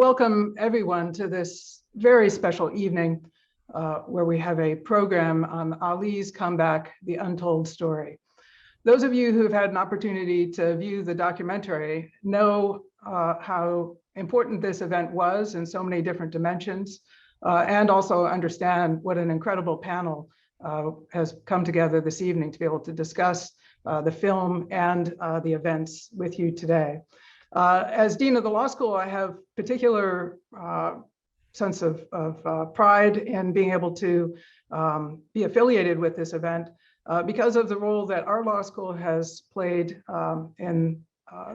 welcome everyone to this very special evening where we have a program on Ali's comeback, The Untold Story. Those of you who've had an opportunity to view the documentary know how important this event was in so many different dimensions, and also understand what an incredible panel has come together this evening to be able to discuss the film and the events with you today. As Dean of the Law School, I have particular sense of pride in being able to be affiliated with this event because of the role that our law school has played in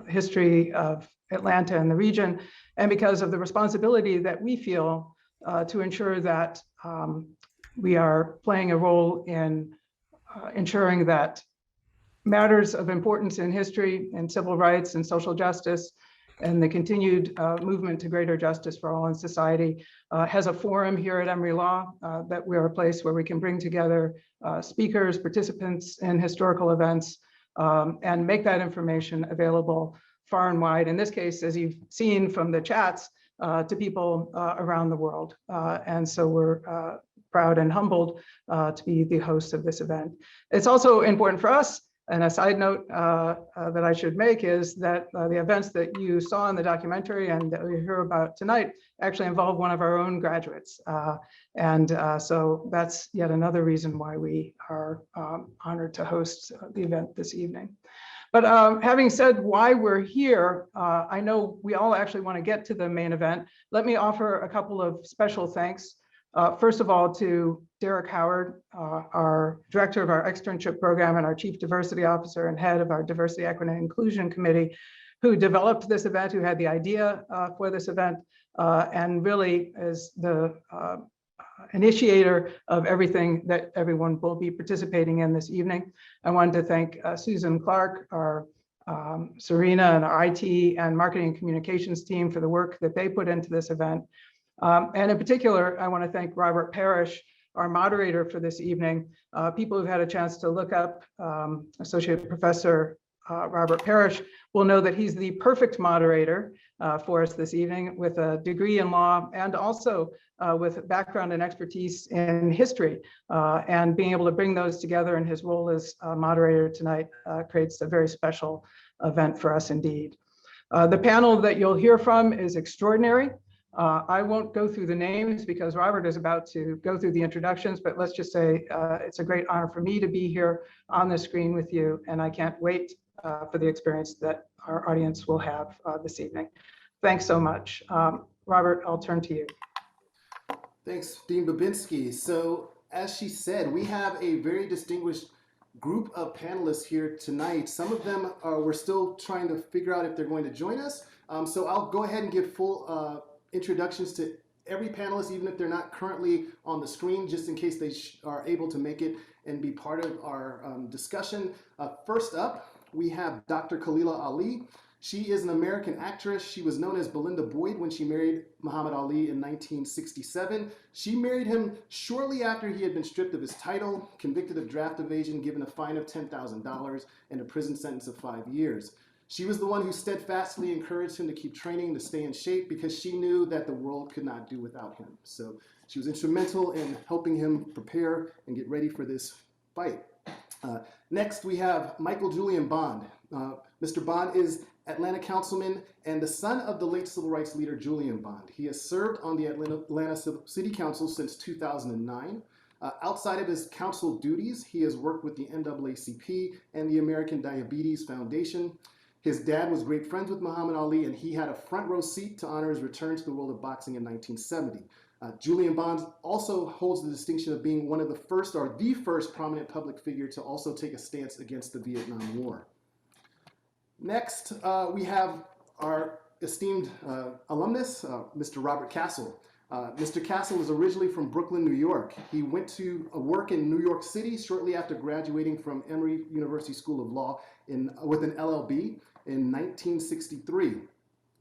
history of Atlanta and the region, and because of the responsibility that we feel to ensure that we are playing a role in ensuring that matters of importance in history and civil rights and social justice and the continued movement to greater justice for all in society has a forum here at Emory Law, that we're a place where we can bring together speakers, participants in historical events, and make that information available far and wide. In this case, as you've seen from the chats, to people around the world. And so we're proud and humbled to be the host of this event. It's also important for us. And a side note that I should make is that the events that you saw in the documentary and that we hear about tonight actually involve one of our own graduates. So that's yet another reason why we are honored to host the event this evening. But having said why we're here, I know we all actually want to get to the main event. Let me offer a couple of special thanks. First of all, to Derek Howard, our director of our externship program and our chief diversity officer and head of our diversity, equity, and inclusion committee, who developed this event, who had the idea for this event, and really is the initiator of everything that everyone will be participating in this evening. I wanted to thank Susan Clark, our Serena and our IT and marketing and communications team for the work that they put into this event. And in particular, I want to thank Robert Parrish, our moderator for this evening. People who've had a chance to look up Associate Professor Robert Parrish will know that he's the perfect moderator for us this evening, with a degree in law and also with background and expertise in history. And being able to bring those together in his role as moderator tonight creates a very special event for us indeed. The panel that you'll hear from is extraordinary. I won't go through the names because Robert is about to go through the introductions, but let's just say it's a great honor for me to be here on the screen with you, and I can't wait for the experience that our audience will have this evening. Thanks so much. Robert, I'll turn to you. Thanks, Dean Babinski. So as she said, we have a very distinguished group of panelists here tonight. Some of them we're still trying to figure out if they're going to join us. So I'll go ahead and give full introductions to every panelist, even if they're not currently on the screen, just in case they are able to make it and be part of our discussion. First up, we have Dr. Kalila Ali. She is an American actress. She was known as Belinda Boyd when she married Muhammad Ali in 1967. She married him shortly after he had been stripped of his title, convicted of draft evasion, given a fine of $10,000, and a prison sentence of 5 years. She was the one who steadfastly encouraged him to keep training, to stay in shape, because she knew that the world could not do without him. So she was instrumental in helping him prepare and get ready for this fight. Next, we have Michael Julian Bond. Mr. Bond is Atlanta councilman and the son of the late civil rights leader Julian Bond. He has served on the Atlanta City Council since 2009. Outside of his council duties, he has worked with the NAACP and the American Diabetes Foundation. His dad was great friends with Muhammad Ali, and he had a front row seat to honor his return to the world of boxing in 1970. Julian Bond also holds the distinction of being one of the first, or the first, prominent public figure to also take a stance against the Vietnam War. Next, we have our esteemed alumnus, Mr. Robert Castle. Mr. Castle is originally from Brooklyn, New York. He went to work in New York City shortly after graduating from Emory University School of Law with an LLB in 1963.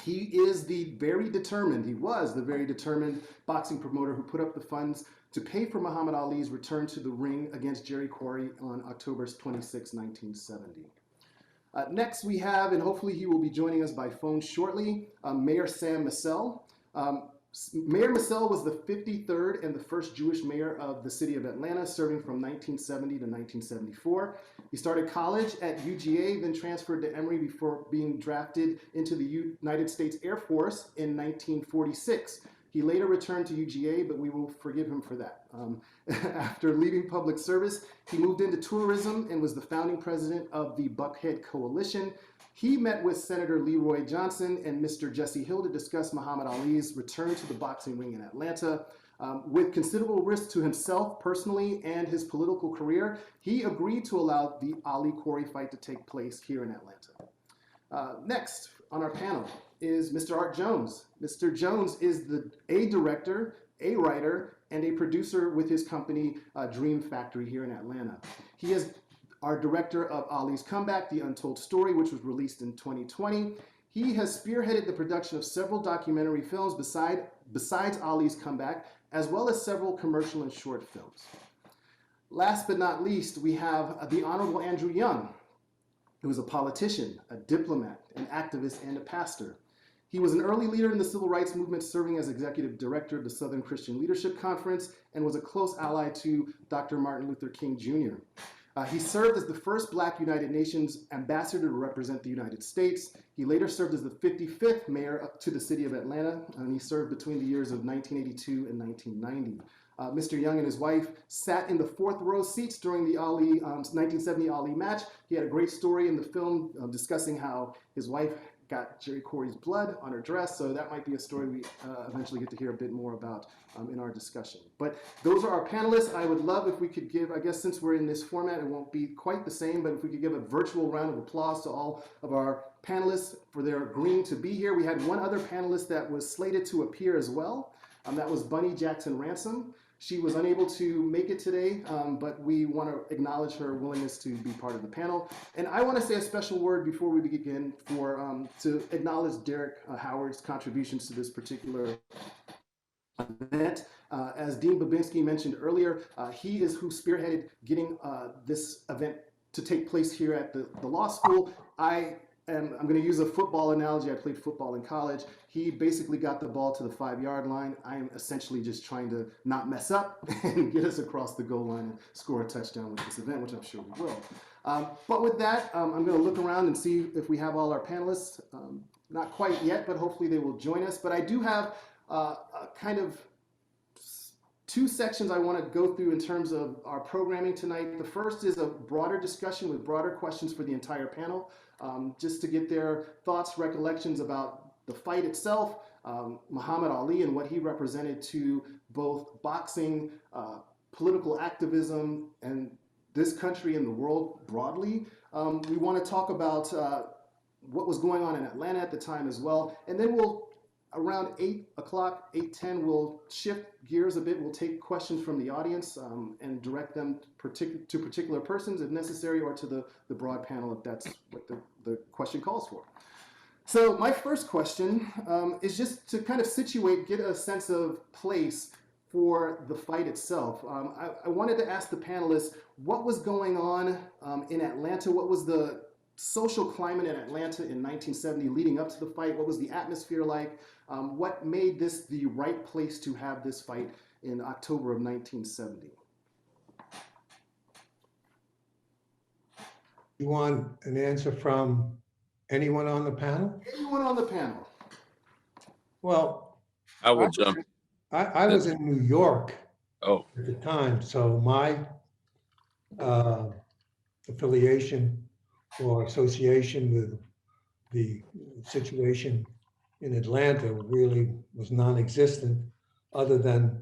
He was the very determined boxing promoter who put up the funds to pay for Muhammad Ali's return to the ring against Jerry Quarry on October 26, 1970. Next we have, and hopefully he will be joining us by phone shortly, Mayor Sam Massell. Mayor Massell was the 53rd and the first Jewish mayor of the city of Atlanta, serving from 1970 to 1974. He started college at UGA, then transferred to Emory before being drafted into the United States Air Force in 1946. He later returned to UGA, but we will forgive him for that. After leaving public service, he moved into tourism and was the founding president of the Buckhead Coalition. He met with Senator Leroy Johnson and Mr. Jesse Hill to discuss Muhammad Ali's return to the boxing ring in Atlanta. With considerable risk to himself personally and his political career, he agreed to allow the Ali-Corey fight to take place here in Atlanta. Next on our panel is Mr. Art Jones. Mr. Jones is a director, a writer, and a producer with his company Dream Factory here in Atlanta. He is our director of Ali's Comeback, The Untold Story, which was released in 2020. He has spearheaded the production of several documentary films besides Ali's Comeback, as well as several commercial and short films. Last but not least, we have the Honorable Andrew Young, who is a politician, a diplomat, an activist, and a pastor. He was an early leader in the civil rights movement, serving as executive director of the Southern Christian Leadership Conference, and was a close ally to Dr. Martin Luther King Jr. He served as the first Black United Nations ambassador to represent the United States. He later served as the 55th mayor to the city of Atlanta, and he served between the years of 1982 and 1990. Mr. Young and his wife sat in the fourth row seats during the 1970 Ali match. He had a great story in the film discussing how his wife got Jerry Corey's blood on her dress, so that might be a story we eventually get to hear a bit more about in our discussion. But those are our panelists. I would love if we could give, I guess since we're in this format, it won't be quite the same, but if we could give a virtual round of applause to all of our panelists for their agreeing to be here. We had one other panelist that was slated to appear as well. That was Bunny Jackson Ransom. She was unable to make it today, but we want to acknowledge her willingness to be part of the panel. And I want to say a special word before we begin to acknowledge Derek Howard's contributions to this particular event. As Dean Babinski mentioned earlier, he is who spearheaded getting this event to take place here at the law school. I'm going to use a football analogy. I played football in college. He basically got the ball to the 5-yard line. I am essentially just trying to not mess up and get us across the goal line and score a touchdown with this event, which I'm sure we will. But with that, I'm going to look around and see if we have all our panelists. Not quite yet, but hopefully they will join us. But I do have kind of two sections I want to go through in terms of our programming tonight. The first is a broader discussion with broader questions for the entire panel, just to get their thoughts, recollections about the fight itself, Muhammad Ali and what he represented to both boxing, political activism, and this country and the world broadly. We want to talk about what was going on in Atlanta at the time as well. And then we'll, around 8 o'clock, 8:10, we'll shift gears a bit. We'll take questions from the audience and direct them to particular persons if necessary, or to the broad panel if that's what the question calls for. So my first question is just to kind of get a sense of place for the fight itself. I wanted to ask the panelists what was going on in Atlanta. What was the social climate in Atlanta in 1970 leading up to the fight? What was the atmosphere like? What made this the right place to have this fight in October of 1970? You want an answer from anyone on the panel? Anyone on the panel. Well, I would jump. I was in New York Oh, at the time, so my affiliation or association with the situation in Atlanta really was non-existent, other than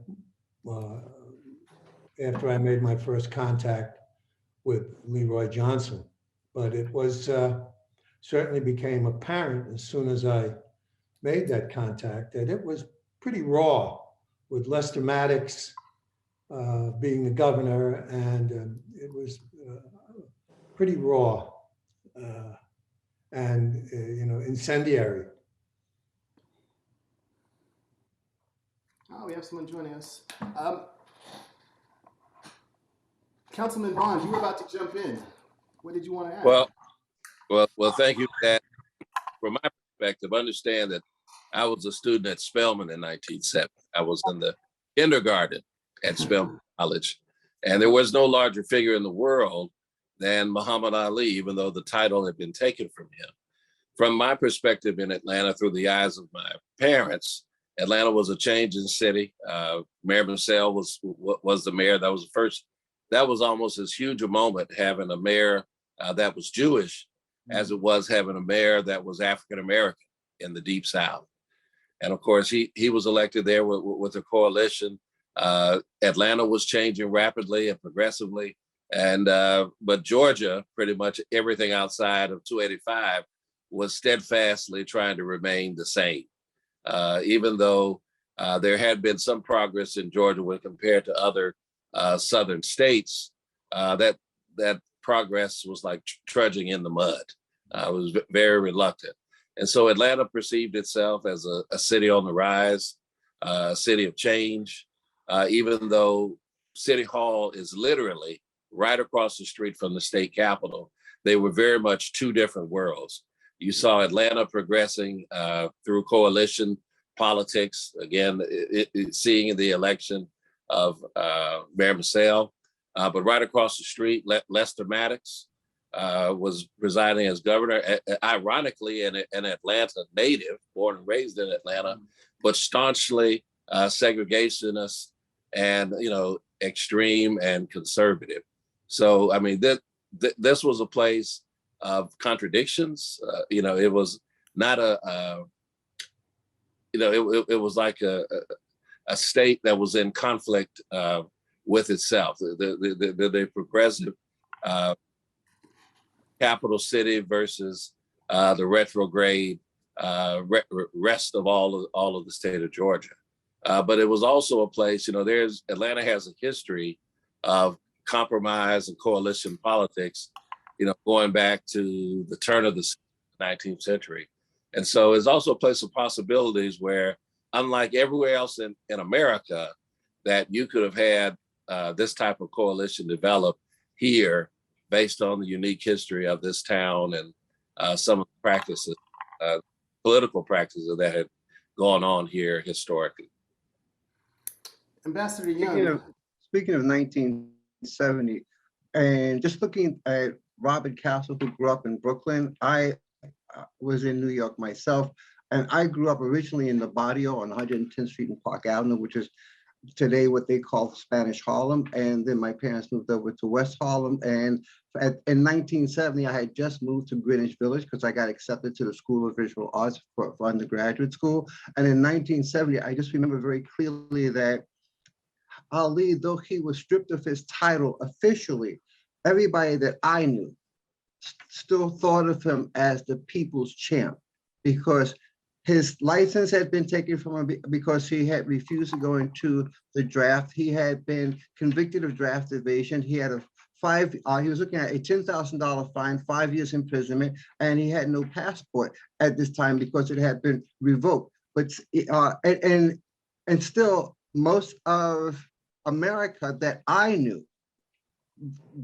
after I made my first contact with Leroy Johnson. But it was certainly became apparent as soon as I made that contact that it was pretty raw, with Lester Maddox being the governor, and it was pretty raw and incendiary. Oh, we have someone joining us. Councilman Bond, you were about to jump in. What did you want to add? well, thank you for that. From my perspective, understand that I was a student at Spelman in 1970. I was in the kindergarten at Spelman College, and there was no larger figure in the world than Muhammad Ali, even though the title had been taken from him. From my perspective in Atlanta, through the eyes of my parents, Atlanta was a changing city. Mayor Mansell was the mayor. That was the first. That was almost as huge a moment, having a mayor that was Jewish as it was having a mayor that was African American in the Deep South. And of course, he was elected there with a coalition. Atlanta was changing rapidly and progressively, and but Georgia, pretty much everything outside of 285 was steadfastly trying to remain the same. Even though there had been some progress in Georgia when compared to other southern states, that progress was like trudging in the mud. It was very reluctant. And so Atlanta perceived itself as a city on the rise, a city of change, even though City Hall is literally right across the street from the state capitol. They were very much two different worlds. You saw Atlanta progressing through coalition politics, again, seeing the election of Mayor Mansell, but right across the street, Lester Maddox was presiding as governor, ironically an Atlanta native, born and raised in Atlanta, but staunchly segregationist and, extreme and conservative. So, I mean, this was a place of contradictions. It was not it was like a state that was in conflict with itself. The progressive capital city versus the retrograde rest of all of the state of Georgia. But it was also a place, Atlanta has a history of compromise and coalition politics, going back to the turn of the 19th century. And so it's also a place of possibilities where, unlike everywhere else in America, that you could have had this type of coalition develop here based on the unique history of this town and some of the practices, political practices that had gone on here historically. Ambassador Young. Speaking of 1970, and just looking at Robert Castle, who grew up in Brooklyn, I was in New York myself, and I grew up originally in the barrio on 110th Street and Park Avenue, which is today what they call Spanish Harlem. And then my parents moved over to West Harlem. And in 1970, I had just moved to Greenwich Village because I got accepted to the School of Visual Arts for undergraduate school. And in 1970, I just remember very clearly that Ali, though he was stripped of his title officially, everybody that I knew still thought of him as the people's champ, because his license had been taken from him because he had refused to go into the draft. He had been convicted of draft evasion. He had he was looking at a $10,000 fine, 5 years imprisonment, and he had no passport at this time because it had been revoked. But and still, most of America that I knew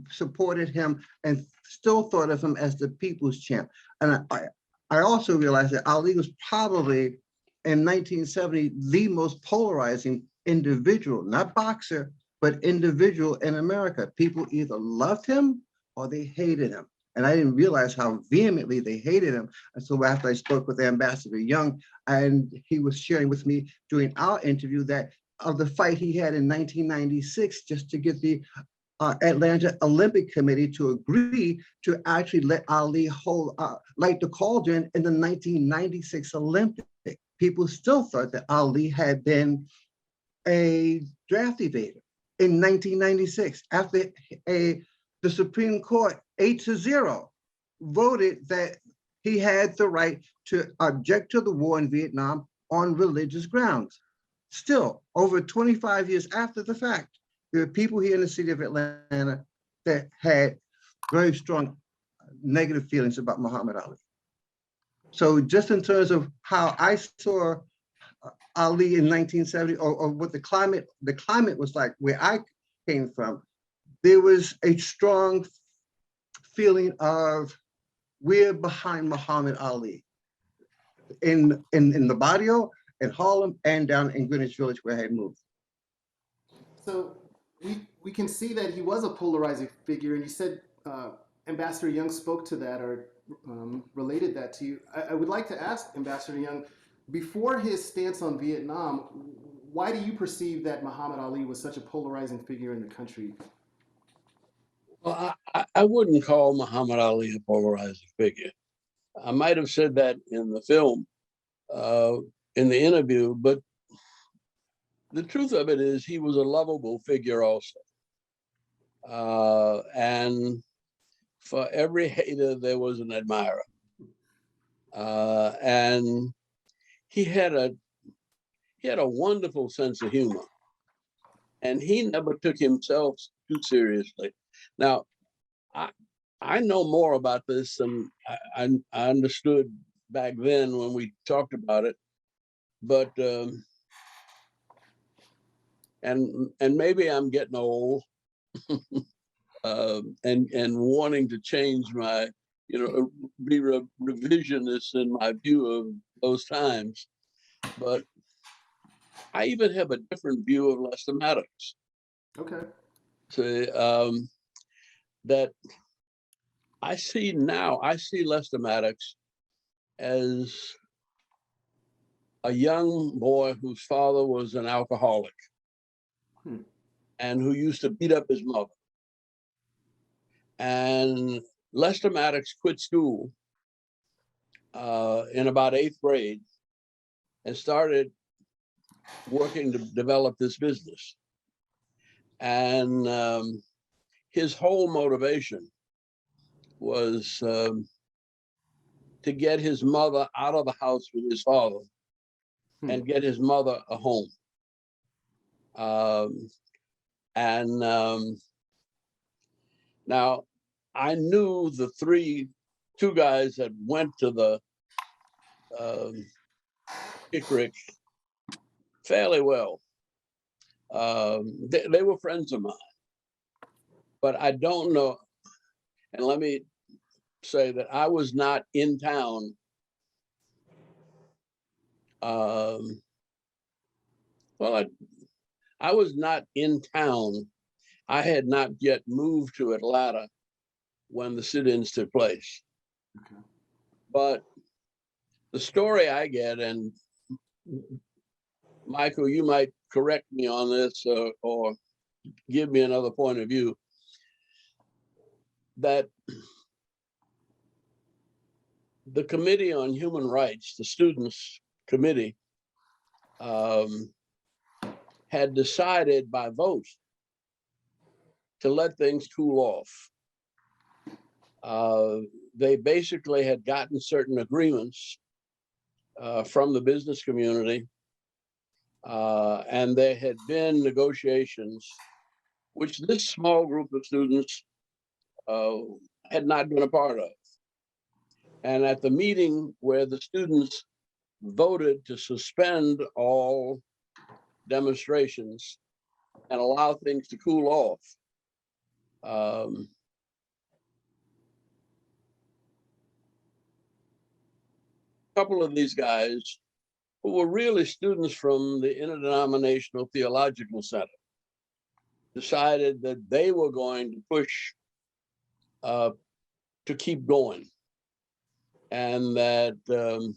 supported him and still thought of him as the people's champ. And I also realized that Ali was probably in 1970 the most polarizing individual, not boxer, but individual in America. People either loved him or they hated him. And I didn't realize how vehemently they hated him until after I spoke with Ambassador Young, and he was sharing with me during our interview that of the fight he had in 1996 just to get the Atlanta Olympic Committee to agree to actually let Ali light the cauldron in the 1996 Olympics. People still thought that Ali had been a draft evader in 1996 after the Supreme Court 8-0 voted that he had the right to object to the war in Vietnam on religious grounds. Still, over 25 years after the fact, there are people here in the city of Atlanta that had very strong negative feelings about Muhammad Ali. So just in terms of how I saw Ali in 1970, or what the climate was like where I came from, there was a strong feeling of we're behind Muhammad Ali. in the barrio, in Harlem, and down in Greenwich Village where I had moved. So we can see that he was a polarizing figure, and you said Ambassador Young spoke to that or related that to you. I would like to ask Ambassador Young, before his stance on Vietnam, why do you perceive that Muhammad Ali was such a polarizing figure in the country? Well, I wouldn't call Muhammad Ali a polarizing figure. I might have said that in the film, in the interview, but the truth of it is he was a lovable figure also. And for every hater, there was an admirer. And he had a wonderful sense of humor. And he never took himself too seriously. Now, I know more about this than I understood back then when we talked about it, but and maybe I'm getting old and wanting to change my, be revisionist in my view of those times, but I even have a different view of Lester Maddox. Okay. So that I see Lester Maddox as a young boy whose father was an alcoholic and who used to beat up his mother. And Lester Maddox quit school in about 8th grade and started working to develop this business. And his whole motivation was to get his mother out of the house with his father and get his mother a home. Now I knew the two guys that went to the Pickrick fairly well. They were friends of mine, but I don't know. And let me say that I was not in town. I was not in town. I had not yet moved to Atlanta when the sit-ins took place. Okay. But the story I get, and Michael, you might correct me on this or give me another point of view, that the Committee on Human Rights, the Students' Committee, had decided by vote to let things cool off. They basically had gotten certain agreements from the business community, and there had been negotiations, which this small group of students had not been a part of. And at the meeting where the students voted to suspend all demonstrations and allow things to cool off, a couple of these guys who were really students from the Interdenominational Theological Center decided that they were going to push to keep going, and that the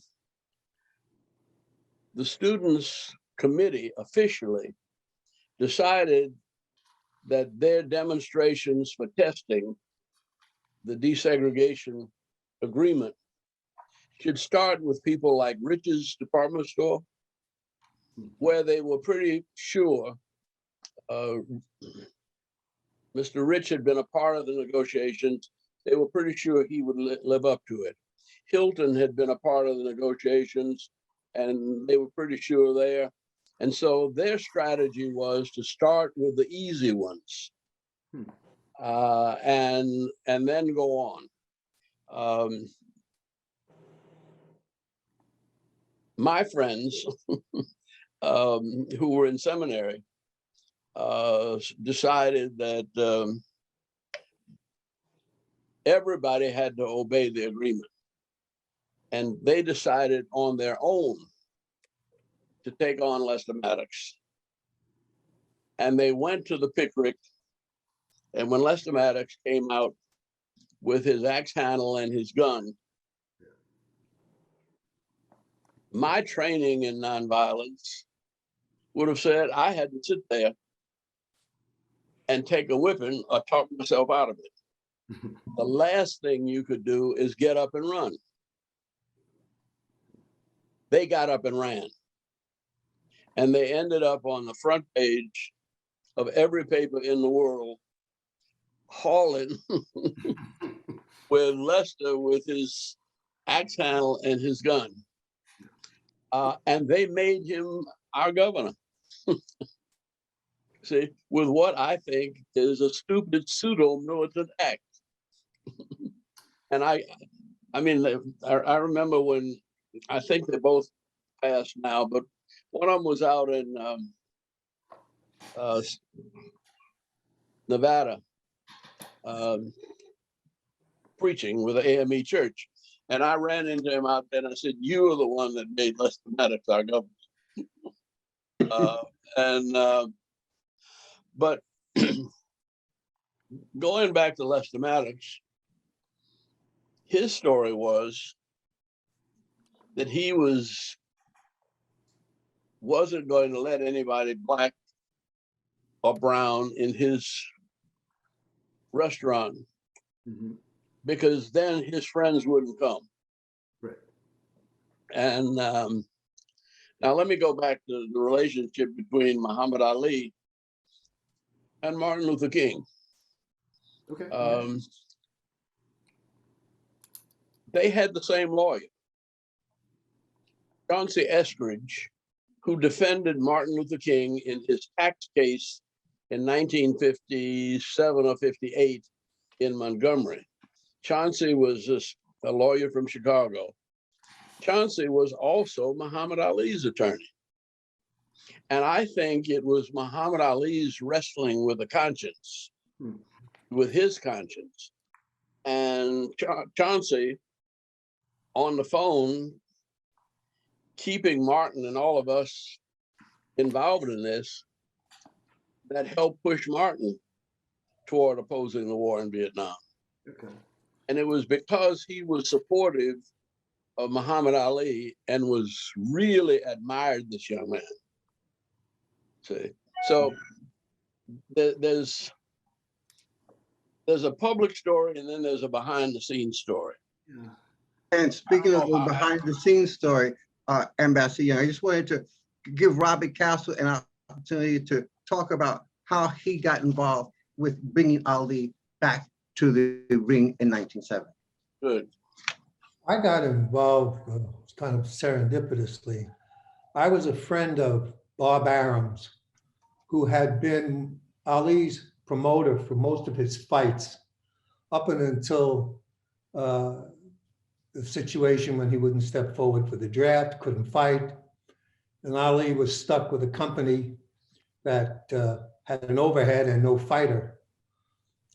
Students' Committee officially decided that their demonstrations for testing the desegregation agreement should start with people like Rich's department store, where they were pretty sure Mr. Rich had been a part of the negotiations. They were pretty sure he would live up to it. Hilton had been a part of the negotiations, and they were pretty sure there. And so their strategy was to start with the easy ones, and then go on. My friends who were in seminary decided that everybody had to obey the agreement. And they decided on their own to take on Lester Maddox. And they went to the Pickwick. And when Lester Maddox came out with his axe handle and his gun, my training in nonviolence would have said I had to sit there and take a whipping or talk myself out of it. The last thing you could do is get up and run. They got up and ran. And they ended up on the front page of every paper in the world, hauling with Lester with his axe handle and his gun. And they made him our governor. See, with what I think is a stupid pseudo-militant act. And I mean, I remember when, I think they both passed now, but one of them was out in Nevada, preaching with the AME church. And I ran into him out there and I said, "You are the one that made Lester Maddox our governor." But going back to Lester Maddox, his story was that he wasn't going to let anybody black or brown in his restaurant, because then his friends wouldn't come. Right. And now let me go back to the relationship between Muhammad Ali and Martin Luther King. Okay. They had the same lawyer, Chauncey Eskridge, who defended Martin Luther King in his tax case in 1957 or 58 in Montgomery. Chauncey was a lawyer from Chicago. Chauncey was also Muhammad Ali's attorney. And I think it was Muhammad Ali's wrestling with the conscience, with his conscience. And Chauncey, on the phone, keeping Martin and all of us involved in this, that helped push Martin toward opposing the war in Vietnam. Okay. And it was because he was supportive of Muhammad Ali and was really admired this young man. See, so there's a public story and then there's a behind the scenes story. Yeah. And speaking of the behind the scenes story, Ambassador Young, I just wanted to give Robert Castle an opportunity to talk about how he got involved with bringing Ali back to the ring in 1970. Good. I got involved kind of serendipitously. I was a friend of Bob Arum's, who had been Ali's promoter for most of his fights up until the situation when he wouldn't step forward for the draft, couldn't fight. And Ali was stuck with a company that had an overhead and no fighter.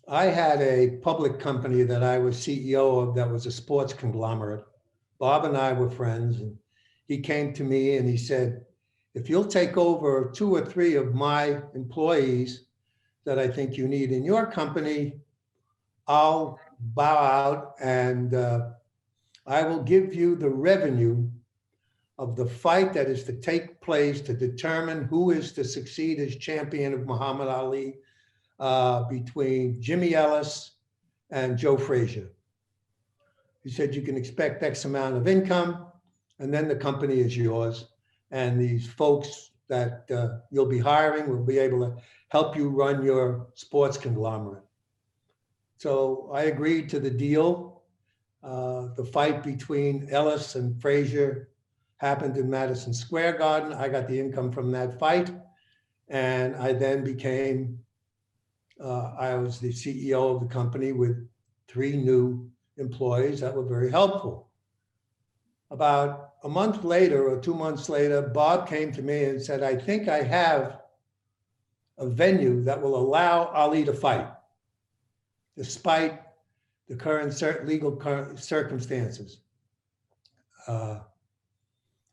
I had a public company that I was CEO of that was a sports conglomerate. Bob and I were friends, and he came to me and he said, "If you'll take over 2 or 3 of my employees that I think you need in your company, I'll bow out and I will give you the revenue of the fight that is to take place to determine who is to succeed as champion of Muhammad Ali between Jimmy Ellis and Joe Frazier." He said, "You can expect X amount of income, and then the company is yours. And these folks that you'll be hiring will be able to help you run your sports conglomerate." So I agreed to the deal. The fight between Ellis and Frazier happened in Madison Square Garden. I got the income from that fight. And I then became, I was the CEO of the company with 3 new employees that were very helpful. About a month later or 2 months later, Bob came to me and said, "I think I have a venue that will allow Ali to fight, despite the current legal circumstances."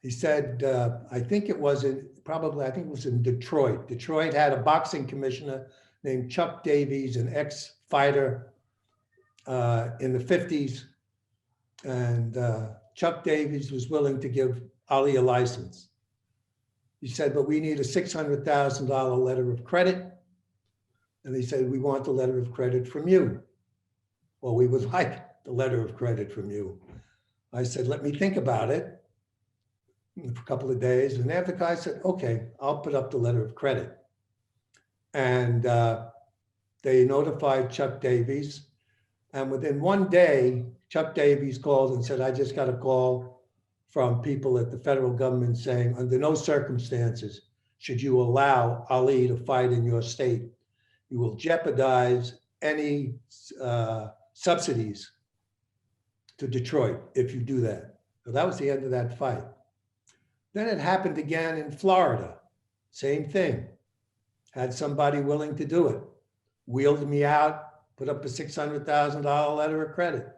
he said, I think it was in Detroit. Detroit had a boxing commissioner named Chuck Davies, an ex-fighter in the 50s. And Chuck Davies was willing to give Ali a license. He said, but we need a $600,000 letter of credit. And he said, we want the letter of credit from you. Well, we would like the letter of credit from you. I said, let me think about it for a couple of days. And after the guy said, okay, I'll put up the letter of credit. And they notified Chuck Davies. And within one day, Chuck Davies called and said, I just got a call from people at the federal government saying, under no circumstances should you allow Ali to fight in your state. You will jeopardize any subsidies to Detroit if you do that. So that was the end of that fight. Then it happened again in Florida. Same thing. Had somebody willing to do it. Wheeled me out, put up a $600,000 letter of credit.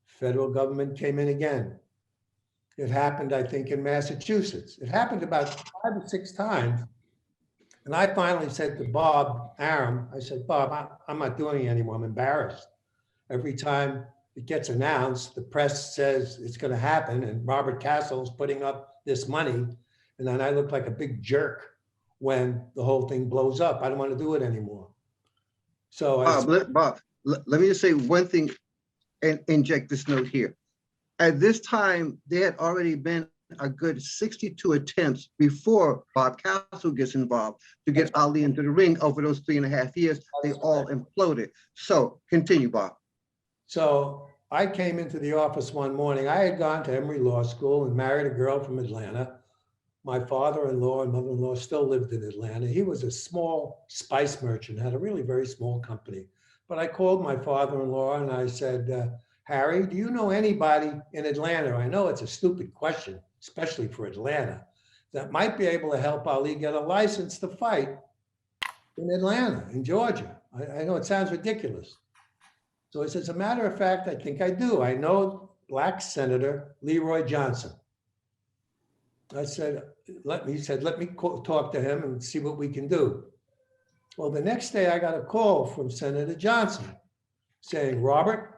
Federal government came in again. It happened, I think, in Massachusetts. It happened about 5 or 6 times. And I finally said to Bob Aram, I said, Bob, I'm not doing it anymore. I'm embarrassed. Every time it gets announced, the press says it's going to happen, and Robert Castle's putting up this money. And then I look like a big jerk when the whole thing blows up. I don't want to do it anymore. So Bob, let me just say one thing and inject this note here. At this time, there had already been a good 62 attempts before Bob Castle gets involved to get Ali into the ring. Over those 3.5 years, they all imploded. So continue, Bob. So I came into the office one morning. I had gone to Emory Law School and married a girl from Atlanta. My father-in-law and mother-in-law still lived in Atlanta. He was a small spice merchant, had a really very small company. But I called my father-in-law and I said, Harry, do you know anybody in Atlanta? I know it's a stupid question, especially for Atlanta, that might be able to help Ali get a license to fight in Atlanta, in Georgia. I know it sounds ridiculous. So he says, as a matter of fact, I think I do. I know Black Senator Leroy Johnson. I said, let me talk to him and see what we can do. Well, the next day I got a call from Senator Johnson saying, Robert,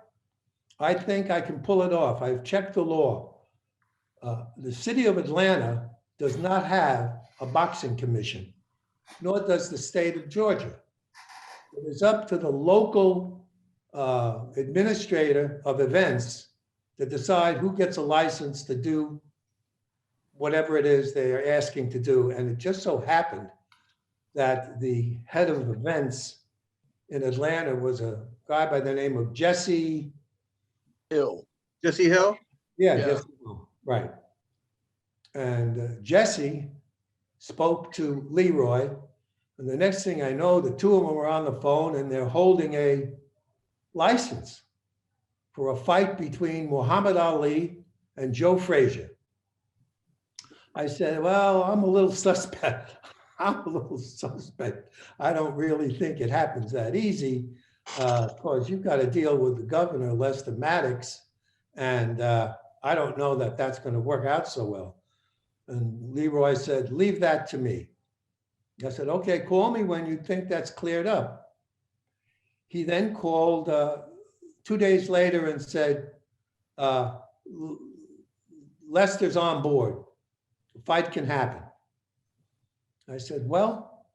I think I can pull it off. I've checked the law. The city of Atlanta does not have a boxing commission, nor does the state of Georgia. It is up to the local administrator of events to decide who gets a license to do whatever it is they are asking to do. And it just so happened that the head of events in Atlanta was a guy by the name of Jesse Hill. Jesse Hill? Yeah, Yeah. Jesse Hill, right. And Jesse spoke to Leroy. And the next thing I know, the two of them were on the phone and they're holding a license for a fight between Muhammad Ali and Joe Frazier. I said, well, I'm a little suspect. I don't really think it happens that easy. Of course, you've got to deal with the governor, Lester Maddox, and I don't know that that's going to work out so well. And Leroy said, leave that to me. I said, okay, call me when you think that's cleared up. He then called 2 days later and said, Lester's on board. The fight can happen. I said, well,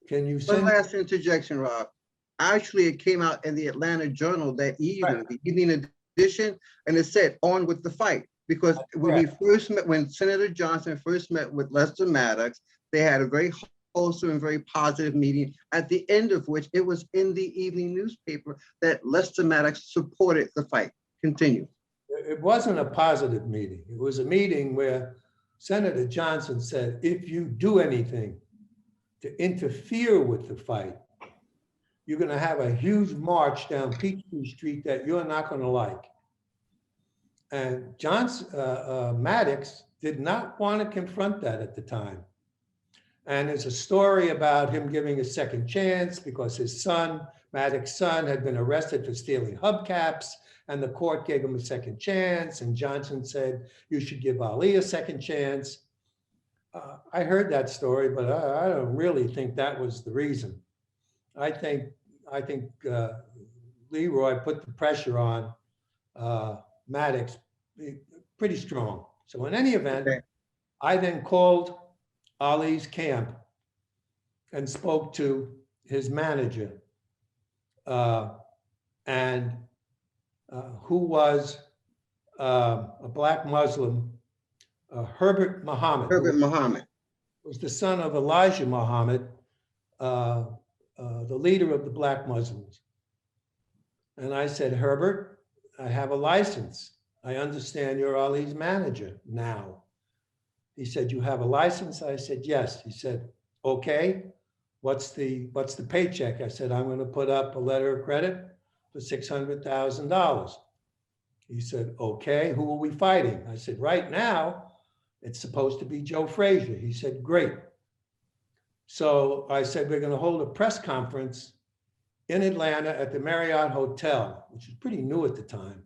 can you send— One last interjection, Rob. Actually, it came out in the Atlanta Journal that evening, Right. the evening edition, and it said on with the fight. Because when we first met, when Senator Johnson first met with Lester Maddox, they had a very wholesome and very positive meeting, at the end of which it was in the evening newspaper that Lester Maddox supported the fight. Continue. It wasn't a positive meeting. It was a meeting where Senator Johnson said, if you do anything to interfere with the fight, you're going to have a huge march down Peachtree Street that you're not going to like. And Maddox did not want to confront that at the time. And there's a story about him giving a second chance because his son Maddox's son had been arrested for stealing hubcaps, and the court gave him a second chance. And Johnson said, you should give Ali a second chance. I heard that story, but I don't really think that was the reason. I think Leroy put the pressure on Maddox pretty strong. So in any event, Okay. I then called Ali's camp and spoke to his manager, and who was a Black Muslim, Herbert Muhammad. Herbert Muhammad. Was the son of Elijah Muhammad, the leader of the Black Muslims. And I said, Herbert, I have a license. I understand you're Ali's manager now. He said, you have a license? I said, yes. He said, okay, what's the paycheck? I said, I'm going to put up a letter of credit for $600,000. He said, okay, who are we fighting? I said, right now, it's supposed to be Joe Frazier. He said, great. So I said, we're going to hold a press conference in Atlanta at the Marriott Hotel, which was pretty new at the time.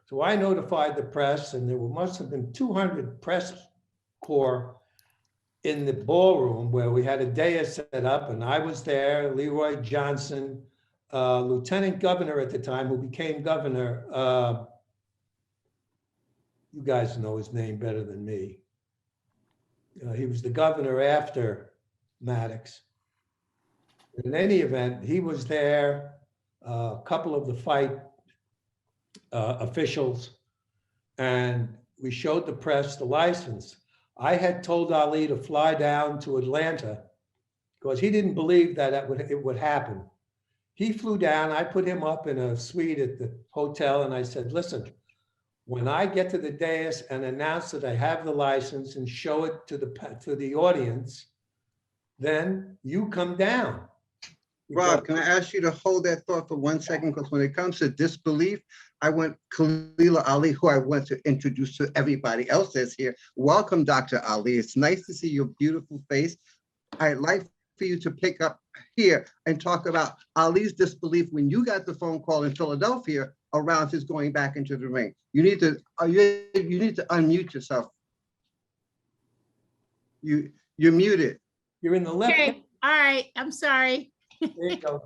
So I notified the press, and there must have been 200 press corps in the ballroom where we had a dais set up, and I was there, Leroy Johnson, lieutenant governor at the time, who became governor. You guys know his name better than me. He was the governor after Maddox. In any event, he was there, a couple of the fight officials, and we showed the press the license. I had told Ali to fly down to Atlanta because he didn't believe that it would happen. He flew down, I put him up in a suite at the hotel, and I said, listen, when I get to the dais and announce that I have the license and show it to the audience, then you come down. Rob, can I ask you to hold that thought for 1 second? Because when it comes to disbelief, I want Kalila Ali, who I want to introduce to everybody else that's here. Welcome, Dr. Ali. It's nice to see your beautiful face. I'd like for you to pick up here and talk about Ali's disbelief when you got the phone call in Philadelphia around his going back into the ring. You need to unmute yourself. You're muted. You're in the left. Okay, all right, I'm sorry. There you go.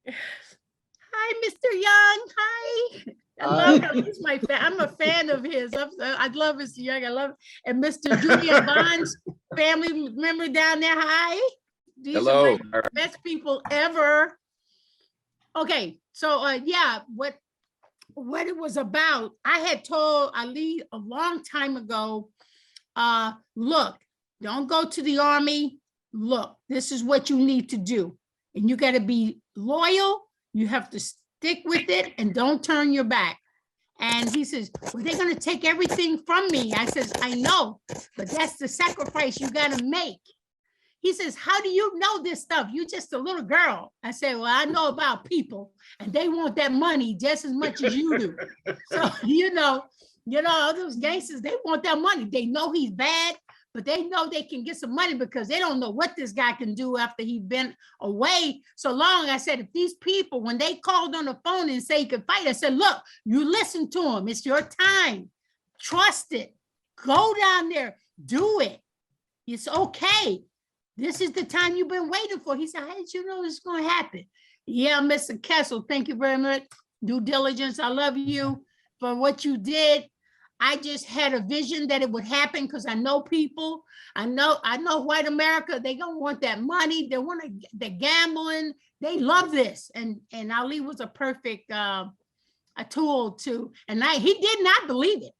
Hi, Mr. Young, hi. I love him, he's my fan, I'm a fan of his. I love Mr. Young, I love, and Mr. Julian Bond's family member down there, hi. These Hello. are my best people ever. Okay, so yeah, what it was about, I had told Ali a long time ago, look, don't go to the army. Look, this is what you need to do. And you got to be loyal. You have to stick with it and don't turn your back. And he says, well, they're going to take everything from me. I says, I know, but that's the sacrifice you got to make. He says, how do you know this stuff? You just a little girl. I said, well, I know about people and they want that money just as much as you do. So, you know, all those gangsters, they want that money. They know he's bad, but they know they can get some money because they don't know what this guy can do after he's been away so long. I said, if these people, when they called on the phone and say he could fight, I said, look, you listen to him. It's your time. Trust it. Go down there. Do it. It's okay. This is the time you've been waiting for. He said, how did you know this is going to happen? Yeah, Mr. Kessel, thank you very much. Due diligence. I love you for what you did. I just had a vision that it would happen because I know people. I know white America, they gonna want that money. They want the gambling. They love this. And Ali was a perfect a tool to, and he did not believe it.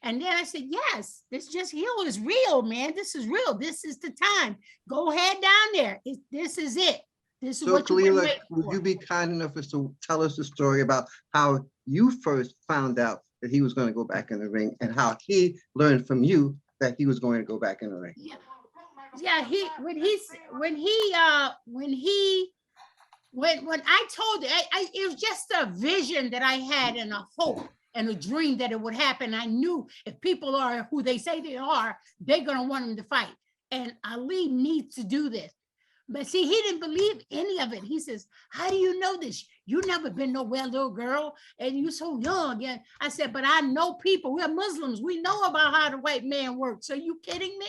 And then I said, yes, this just heal is real, man. This is real. This is the time. Go ahead down there. This is it. This is So what you've been Kalila, waiting would for. you be kind enough as to tell us the story about how you first found out that he was going to go back in the ring and how he learned from you that he was going to go back in the ring? Yeah, when I told you, it was just a vision that I had and a hope and a dream that it would happen. I knew if people are who they say they are, they're going to want him to fight. And Ali needs to do this. But see, he didn't believe any of it. He says, how do you know this? You never been nowhere, little girl, and you so young. And I said, but I know people. We're Muslims. We know about how the white man works. Are you kidding me?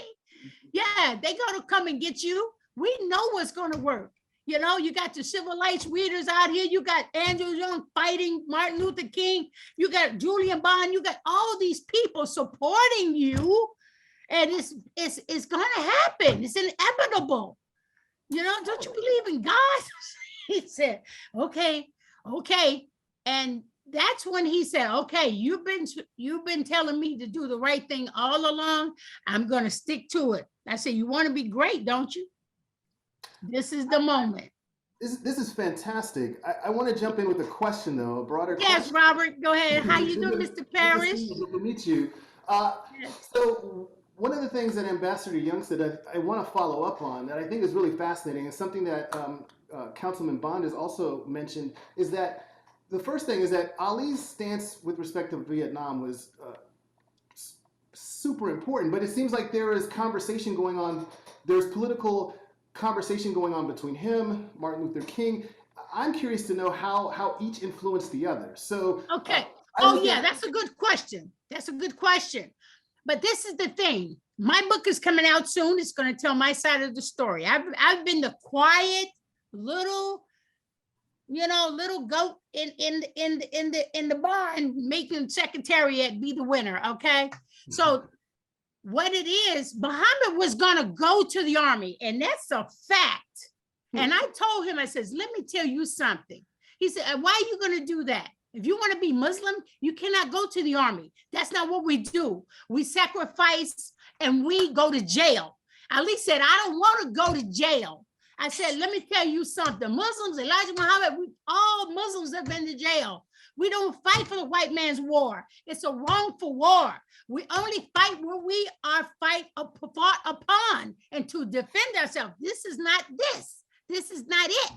Yeah, they gonna come and get you. We know what's gonna work. You know, you got the civil rights readers out here. You got Andrew Young fighting Martin Luther King. You got Julian Bond. You got all these people supporting you. And it's gonna happen. It's inevitable. You know, don't you believe in God? He said, okay. And that's when he said, okay, you've been telling me to do the right thing all along. I'm gonna stick to it. I said, you want to be great, don't you? This is the moment. This is fantastic. I want to jump in with a question, though, a broader question. Yes, Robert, go ahead. How you doing, Mr. Parrish? Good to meet you. So one of the things that Ambassador Young said I want to follow up on that I think is really fascinating, and something that Councilman Bond has also mentioned, is that the first thing is that Ali's stance with respect to Vietnam was super important, but it seems like there is conversation going on. There's political conversation going on between him, Martin Luther King. I'm curious to know how each influenced the other. So okay. That's a good question. That's a good question. But this is the thing. My book is coming out soon. It's going to tell my side of the story. I've been the quiet little goat in the barn making Secretariat be the winner. Okay. So what it is, Muhammad was gonna go to the army, and that's a fact. And I told him, I says, let me tell you something. He said, why are you gonna do that? If you want to be Muslim, you cannot go to the army. That's not what we do. We sacrifice and we go to jail. Ali said, I don't want to go to jail. I said, let me tell you something. Muslims, Elijah Muhammad, all Muslims have been to jail. We don't fight for the white man's war. It's a wrongful war. We only fight where we are fought upon and to defend ourselves. This is not this. This is not it.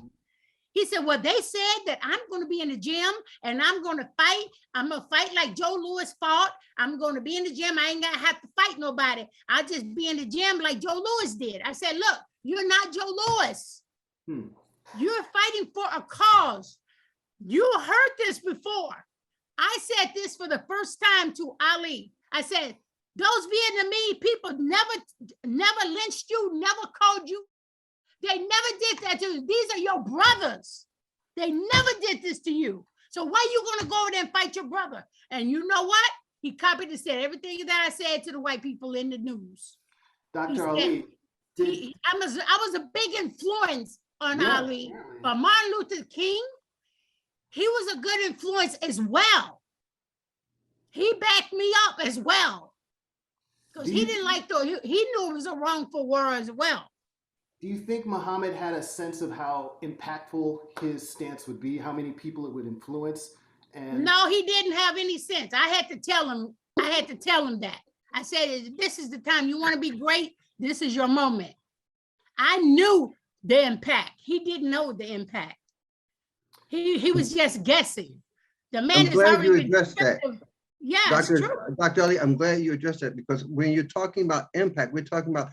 He said, well, they said that I'm going to be in the gym and I'm going to fight. I'm going to fight like Joe Louis fought. I'm going to be in the gym. I ain't going to have to fight nobody. I'll just be in the gym like Joe Louis did. I said, look, you're not Joe Louis. You're fighting for a cause. You heard this before. I said this for the first time to Ali. I said, those Vietnamese people never lynched you, never called you. They never did that to you. These are your brothers. They never did this to you. So why are you going to go over there and fight your brother? And you know what? He copied and said everything that I said to the white people in the news. Dr. Ali, I was a big influence on Ali. But Martin Luther King, he was a good influence as well. He backed me up as well. Because he didn't like he knew it was a wrongful war as well. Do you think Muhammad had a sense of how impactful his stance would be, how many people it would influence? And no, he didn't have any sense. I had to tell him that. I said, this is the time you want to be great. This is your moment. I knew the impact. He didn't know the impact. He was just guessing. The man is already addressed that. Yeah, Dr. Ali, I'm glad you addressed that, because when you're talking about impact, we're talking about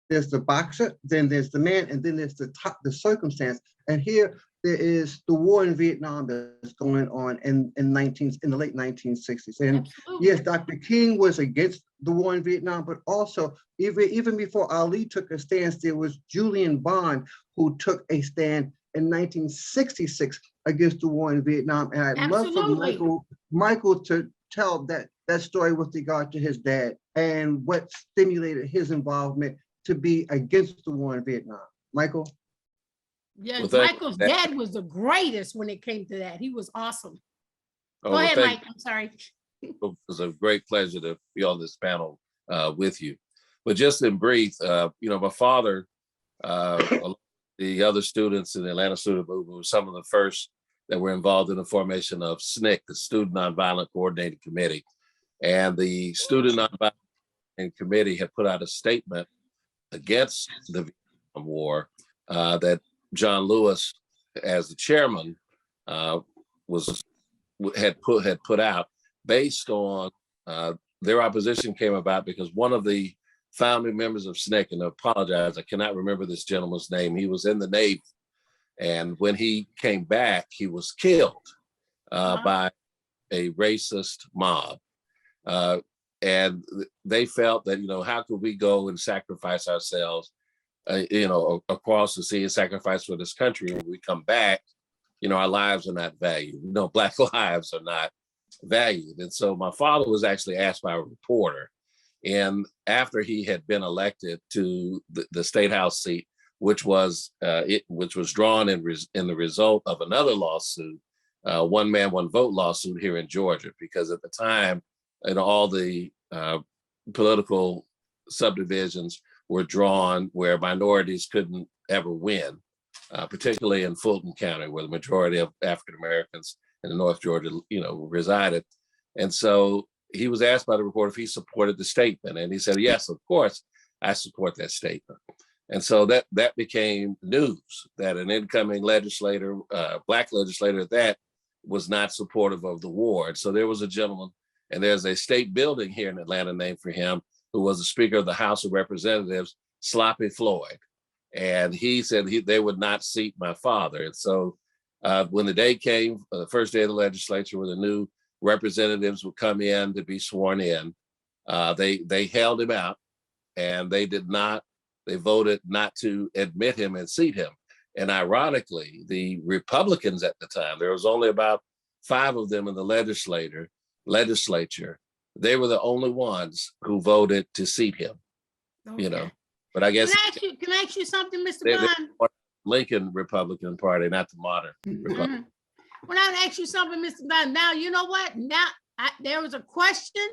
there's the boxer, then there's the man, and then there's the circumstance. And here there is the war in Vietnam that's going on in the late 1960s. And absolutely. Yes, Dr. King was against the war in Vietnam, but also even before Ali took a stance, there was Julian Bond who took a stand in 1966 against the war in Vietnam. And I'd love for Michael to tell that story with regard to his dad and what stimulated his involvement to be against the war in Vietnam. Michael? Yeah, well, Michael's dad was the greatest when it came to that. He was awesome. Go ahead, Mike. I'm sorry. It was a great pleasure to be on this panel with you. But just in brief, my father, the other students in the Atlanta Student Movement were some of the first that were involved in the formation of SNCC, the Student Nonviolent Coordinating Committee. And the Student Nonviolent Coordinating Committee had put out a statement against the Vietnam War that John Lewis, as the chairman, had put out, based on their opposition came about because one of the founding members of SNCC, and I apologize, I cannot remember this gentleman's name. He was in the Navy. And when he came back, he was killed by a racist mob. And they felt that, how could we go and sacrifice ourselves, across the sea and sacrifice for this country? When we come back, our lives are not valued. Black lives are not valued. And so my father was actually asked by a reporter, and after he had been elected to the state house seat, which was drawn in the result of another lawsuit, one man, one vote lawsuit here in Georgia, because at the time, all the political subdivisions were drawn where minorities couldn't ever win, particularly in Fulton County, where the majority of African Americans in North Georgia, resided. And so he was asked by the reporter if he supported the statement, and he said, "Yes, of course, I support that statement." And so that became news, that an incoming legislator, Black legislator at that, was not supportive of the war. And so there was a gentleman, and there's a state building here in Atlanta named for him, who was the Speaker of the House of Representatives, Sloppy Floyd. And he said they would not seat my father. And so when the day came, the first day of the legislature, where the new representatives would come in to be sworn in, they held him out, and they voted not to admit him and seat him. And ironically, the Republicans at the time, there was only about 5 of them in the legislature. They were the only ones who voted to seat him. Okay. But I guess Can I ask you something, Mr. Bond? Lincoln Republican Party, not the modern Republican. When I ask you something, Mr. Bond, now you know what? Now there was a question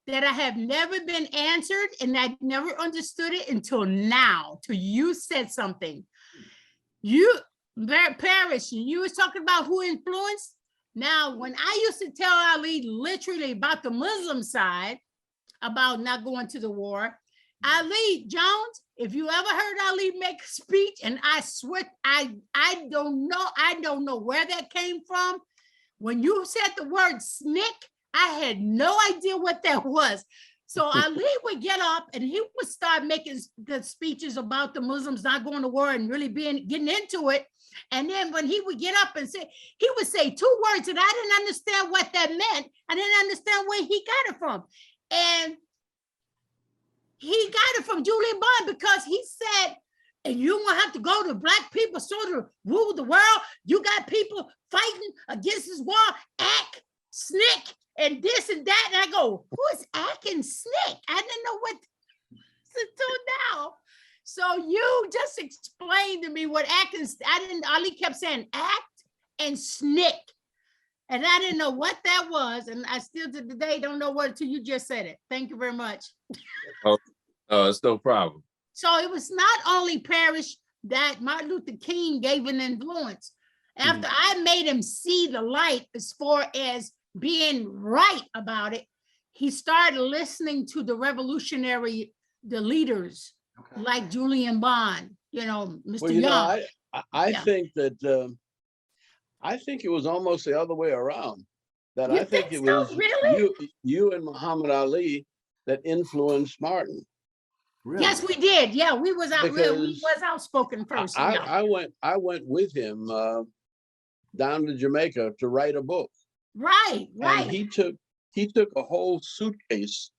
that I have never been answered, and I never understood it until now. Till you said something. Paris, you was talking about who influenced. Now, when I used to tell Ali literally about the Muslim side, about not going to the war, Ali Jones, if you ever heard Ali make a speech, and I swear, I don't know where that came from. When you said the word SNCC, I had no idea what that was. So Ali would get up and he would start making the speeches about the Muslims not going to war and really getting into it. And then when he would get up and he would say 2 words, and I didn't understand what that meant. I didn't understand where he got it from. And he got it from Julian Bond, because he said, and you won't have to go to Black people sort of rule the world. You got people fighting against this war, act, SNCC, and this and that. And I go, who is act and SNCC? I didn't know what to do now. So you just explained to me what act and Ali kept saying act and SNCC. And I didn't know what that was. And I still to today don't know what until you just said it. Thank you very much. Oh, it's no problem. So it was not only Parrish that Martin Luther King gave an influence. After I made him see the light as far as being right about it, he started listening to the leaders like Julian Bond, Mr. Young. I think that I think it was almost the other way around. That You I think it so? was Really? you and Muhammad Ali that influenced Martin. Really? Yes, we did. Yeah, we was Because outspoken first. I went with him down to Jamaica to write a book. Right. And he took a whole suitcase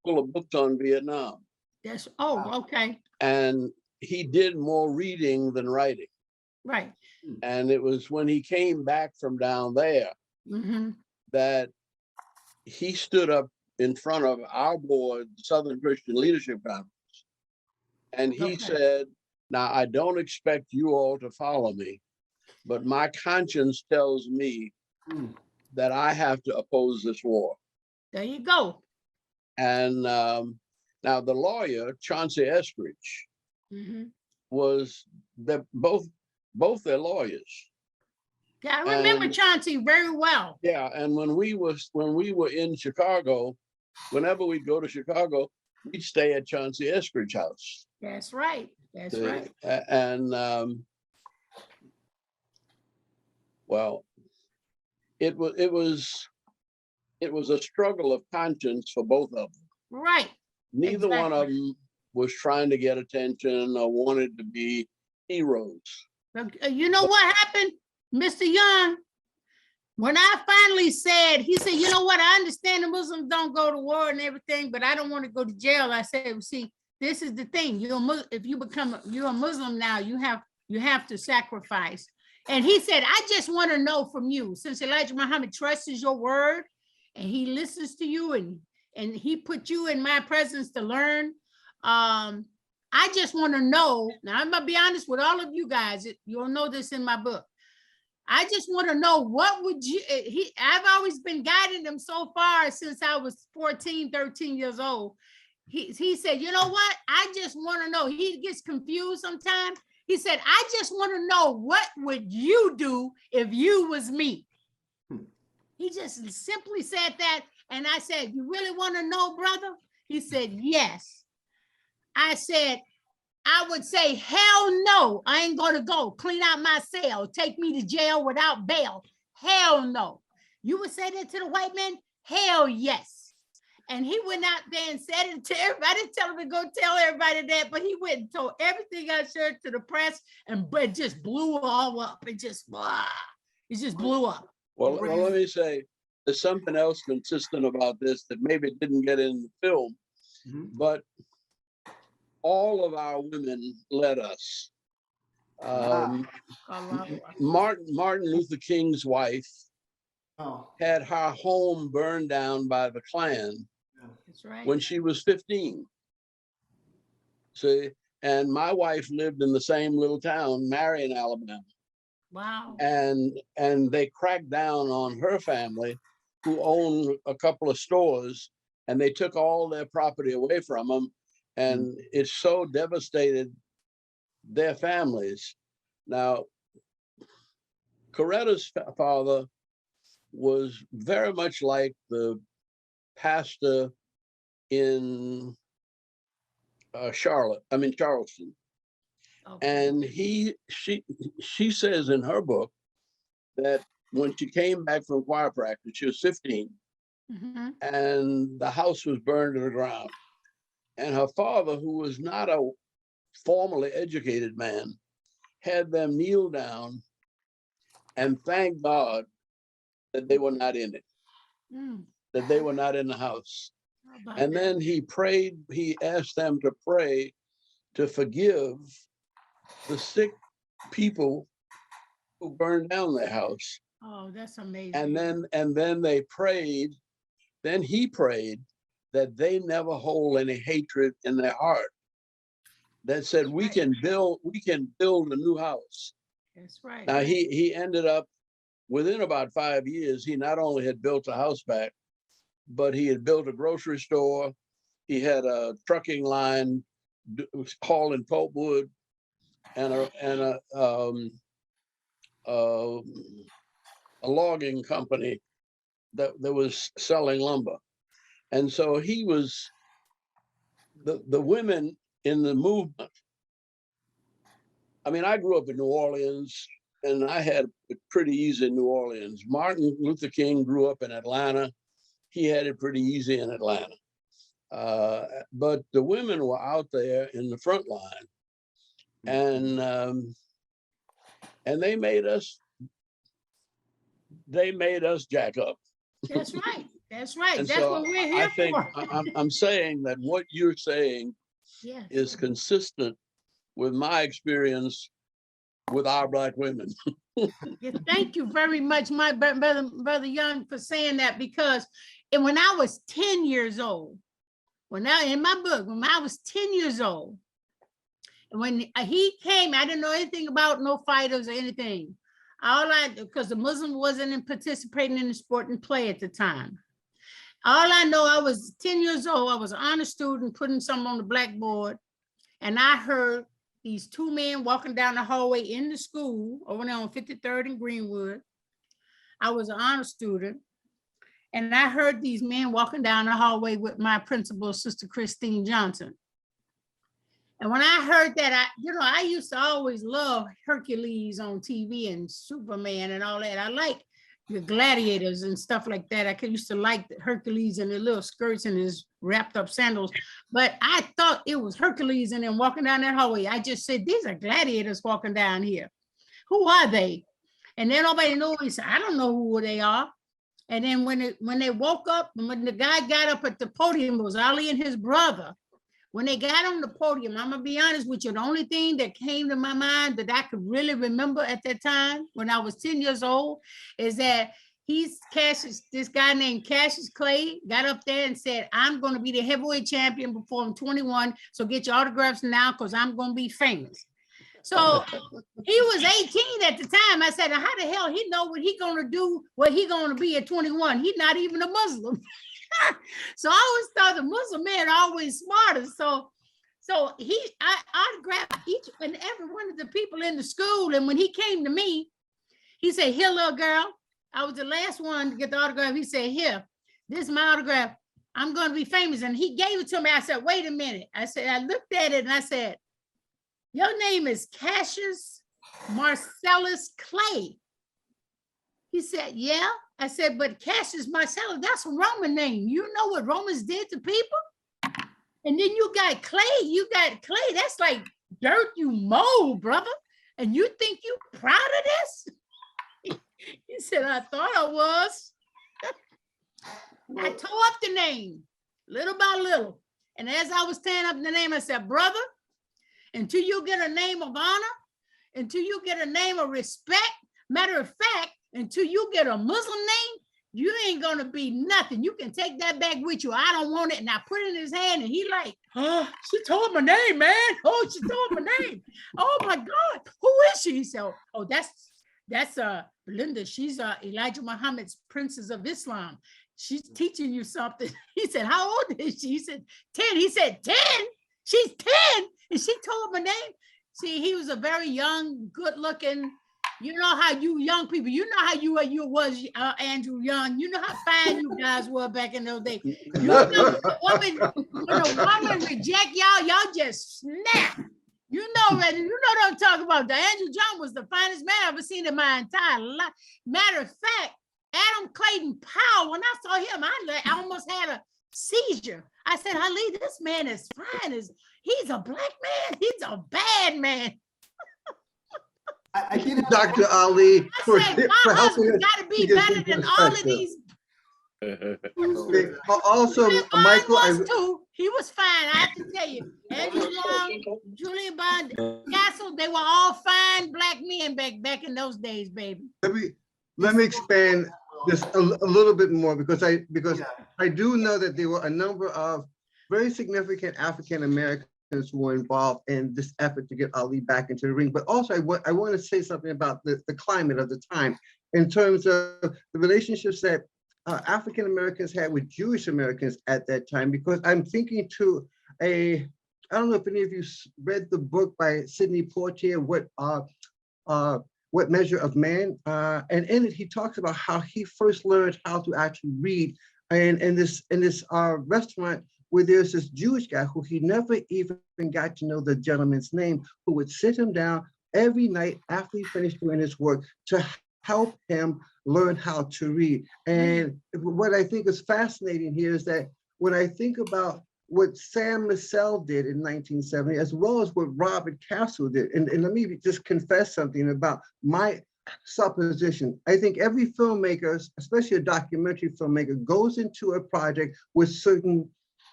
full of books on Vietnam. Okay. And he did more reading than writing. Right. And it was when he came back from down there that he stood up in front of our board, Southern Christian Leadership Conference. And he said, now I don't expect you all to follow me, but my conscience tells me that I have to oppose this war. There you go. And now the lawyer, Chauncey Eskridge, was both their lawyers. Yeah, I remember Chauncey very well. Yeah, and when we were in Chicago, whenever we'd go to Chicago, we'd stay at Chauncey Eskridge's house. That's right. That's right. And well, it was a struggle of conscience for both of them. Right. Neither one of them was trying to get attention or wanted to be heroes. You know what happened, Mr. Young? When I finally said, he said, you know what, I understand the Muslims don't go to war and everything, but I don't want to go to jail. I said, well, see, this is the thing. If you're a Muslim now, you have to sacrifice. And he said, I just want to know from you, since Elijah Muhammad trusts your word and he listens to you and he put you in my presence to learn. I just want to know, now I'm gonna be honest with all of you guys, you'll know this in my book. I just want to know, what would you, I've always been guiding them so far since I was 14, 13 years old. He said, you know what? I just want to know. He gets confused sometimes. He said, I just want to know, what would you do if you was me? He just simply said that. And I said, you really want to know, brother? He said, yes. I said, I would say, hell no, I ain't gonna go clean out my cell, take me to jail without bail. Hell no. You would say that to the white man? Hell yes. And he went out there and said it to everybody. I didn't tell him to go tell everybody that, but he went and told everything I shared to the press, and it just blew all up. It just blew up. Well, let me say, there's something else consistent about this that maybe didn't get in the film, but all of our women led us. Martin Luther King's wife had her home burned down by the Klan. That's right. When she was 15. See, and my wife lived in the same little town, Marion, Alabama. Wow. And they cracked down on her family, who owned a couple of stores, and they took all their property away from them. And it so devastated their families. Now, Coretta's father was very much like the pastor in Charleston. Okay. And she says in her book that when she came back from choir practice, she was 15, and the house was burned to the ground. And her father, who was not a formally educated man, had them kneel down and thank God that they were not in it, that they were not in the house. And then he prayed, he asked them to pray to forgive the sick people who burned down their house. Oh, that's amazing. And then they prayed, then he prayed that they never hold any hatred in their heart. That said, we can build a new house. That's right. Now he ended up, within about 5 years, he not only had built a house back, but he had built a grocery store. He had a trucking line hauling pulpwood, and a logging company that was selling lumber. And so he was, the women in the movement. I mean, I grew up in New Orleans, and I had it pretty easy in New Orleans. Martin Luther King grew up in Atlanta. He had it pretty easy in Atlanta. But the women were out there in the front line, and they made us jack up. That's right. That's right. And that's so what we're here I think for. I'm saying that what you're saying is consistent with my experience with our Black women. Yeah, thank you very much, my brother Young, for saying that, because when I was 10 years old, in my book, when I was 10 years old, and when he came, I didn't know anything about no fighters or anything. Because the Muslim wasn't participating in the sport and play at the time. All I know, I was 10 years old. I was an honor student putting something on the blackboard, and I heard these two men walking down the hallway in the school over there on 53rd and Greenwood. I was an honor student, and I heard these men walking down the hallway with my principal, Sister Christine Johnson. And when I heard that, I used to always love Hercules on TV and Superman and all that. I like the gladiators and stuff like that. I used to like Hercules and the little skirts and his wrapped up sandals, but I thought it was Hercules and then walking down that hallway. I just said, these are gladiators walking down here. Who are they? And then nobody knew. He said, I don't know who they are. And then when they woke up, and when the guy got up at the podium, it was Ali and his brother. When they got on the podium, I'm gonna be honest with you, the only thing that came to my mind that I could really remember at that time, when I was 10 years old, is that this guy named Cassius Clay got up there and said, I'm gonna be the heavyweight champion before I'm 21, so get your autographs now, because I'm gonna be famous. So he was 18 at the time. I said, how the hell he know what he gonna do, what he gonna be at 21? He's not even a Muslim. So I always thought the Muslim men are always smarter. So I autographed each and every one of the people in the school. And when he came to me, he said, here, little girl. I was the last one to get the autograph. He said, here, this is my autograph. I'm going to be famous. And he gave it to me. I said, wait a minute. I looked at it and I said, your name is Cassius Marcellus Clay. He said, yeah. I said, but Cassius Marcellus, that's a Roman name. You know what Romans did to people? And then you got clay. That's like dirt you mold, brother. And you think you proud of this? He said, I thought I was. I tore up the name little by little. And as I was tearing up the name, I said, brother, until you get a name of honor, until you get a name of respect, matter of fact, until you get a Muslim name, you ain't gonna be nothing. You can take that back with you. I don't want it. And I put it in his hand and he like, oh, she told my name, man. Oh, she told my name. Oh my God, who is she? He said, oh, that's Belinda. She's Elijah Muhammad's Princess of Islam. She's teaching you something. He said, how old is she? He said, 10. He said, 10? She's 10? And she told my name. See, he was a very young, good looking. You know how you young people, you know how you was, Andrew Young. You know how fine you guys were back in those days. You know, when a woman reject y'all, y'all just snap. You know what I'm talking about. The Andrew Young was the finest man I've ever seen in my entire life. Matter of fact, Adam Clayton Powell, when I saw him, I almost had a seizure. I said, Ali, this man is fine. He's a black man. He's a bad man. I did Dr. Ali. I said, my husband got to be better than all of these. Also, Michael, he was fine. I have to tell you, Andrew Young, Julian Bond, Castle, they were all fine black men back in those days, baby. Let me expand this a little bit more because I do know that there were a number of very significant African Americans who were involved in this effort to get Ali back into the ring. But also, I want to say something about the climate of the time in terms of the relationships that African Americans had with Jewish Americans at that time, because I'm thinking to I don't know if any of you read the book by Sidney Poitier, What Measure of Man? And in it, he talks about how he first learned how to actually read. And in this restaurant where there's this Jewish guy who he never even got to know the gentleman's name, who would sit him down every night after he finished doing his work to help him learn how to read. And what I think is fascinating here is that when I think about what Sam Massell did in 1970, as well as what Robert Castle did, and let me just confess something about my supposition. I think every filmmaker, especially a documentary filmmaker, goes into a project with certain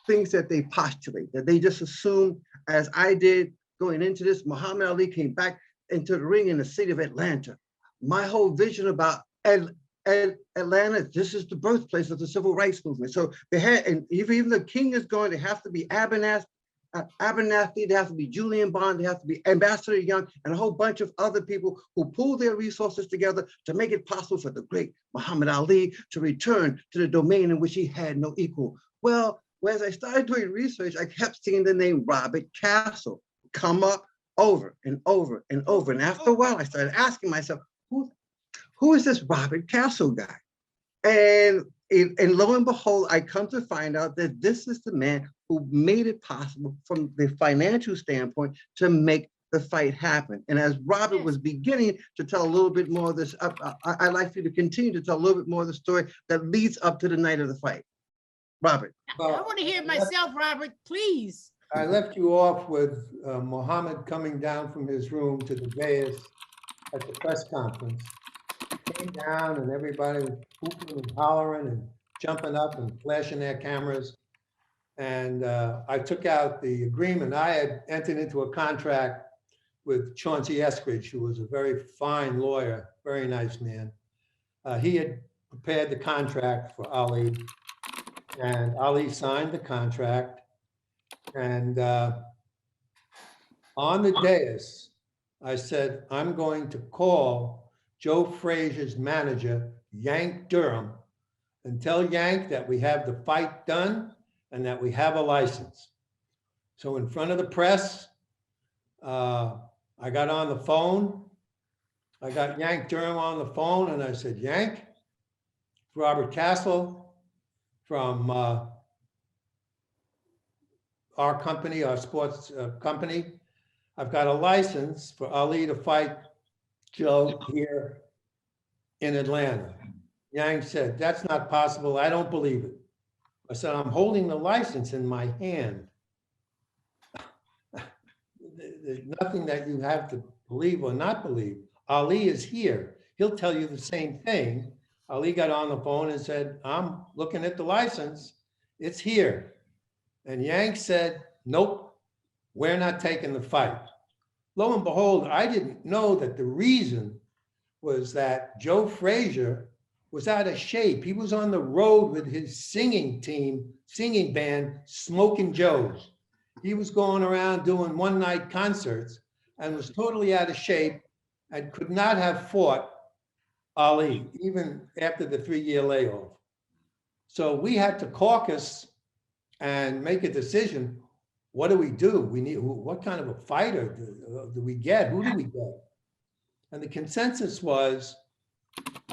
things that they postulate, that they just assume, as I did going into this. Muhammad Ali came back into the ring in the city of Atlanta. My whole vision about Atlanta, this is the birthplace of the civil rights movement. So they had, and even the king is going, they have to be Abernathy, they have to be Julian Bond, they have to be Ambassador Young, and a whole bunch of other people who pool their resources together to make it possible for the great Muhammad Ali to return to the domain in which he had no equal. Well, as I started doing research, I kept seeing the name Robert Castle come up over and over and over. And after a while, I started asking myself, who is this Robert Castle guy? And lo and behold, I come to find out that this is the man who made it possible from the financial standpoint to make the fight happened. And as Robert was beginning to tell a little bit more of this, I'd like for you to continue to tell a little bit more of the story that leads up to the night of the fight. Robert. I want to hear myself, Robert, please. I left you off with Muhammad coming down from his room to the dais at the press conference. He came down and everybody was whooping and hollering and jumping up and flashing their cameras. And I took out the agreement. I had entered into a contract with Chauncey Eskridge, who was a very fine lawyer, very nice man. He had prepared the contract for Ali, and Ali signed the contract. And on the dais, I said, I'm going to call Joe Frazier's manager, Yank Durham, and tell Yank that we have the fight done and that we have a license. So in front of the press, I got on the phone. I got Yank Durham on the phone and I said, Yank, Robert Castle from our company, our sports company. I've got a license for Ali to fight Joe here in Atlanta. Yang said, that's not possible. I don't believe it. I said, I'm holding the license in my hand. There's nothing that you have to believe or not believe. Ali is here. He'll tell you the same thing. Ali got on the phone and said, I'm looking at the license. It's here. And Yang said, nope, we're not taking the fight. Lo and behold, I didn't know that the reason was that Joe Frazier was out of shape. He was on the road with his singing team, singing band, Smoking Joes. He was going around doing one-night concerts and was totally out of shape and could not have fought Ali, even after the 3-year layoff. So we had to caucus and make a decision. What do? We need, what kind of a fighter do we get? Who do we get? And the consensus was,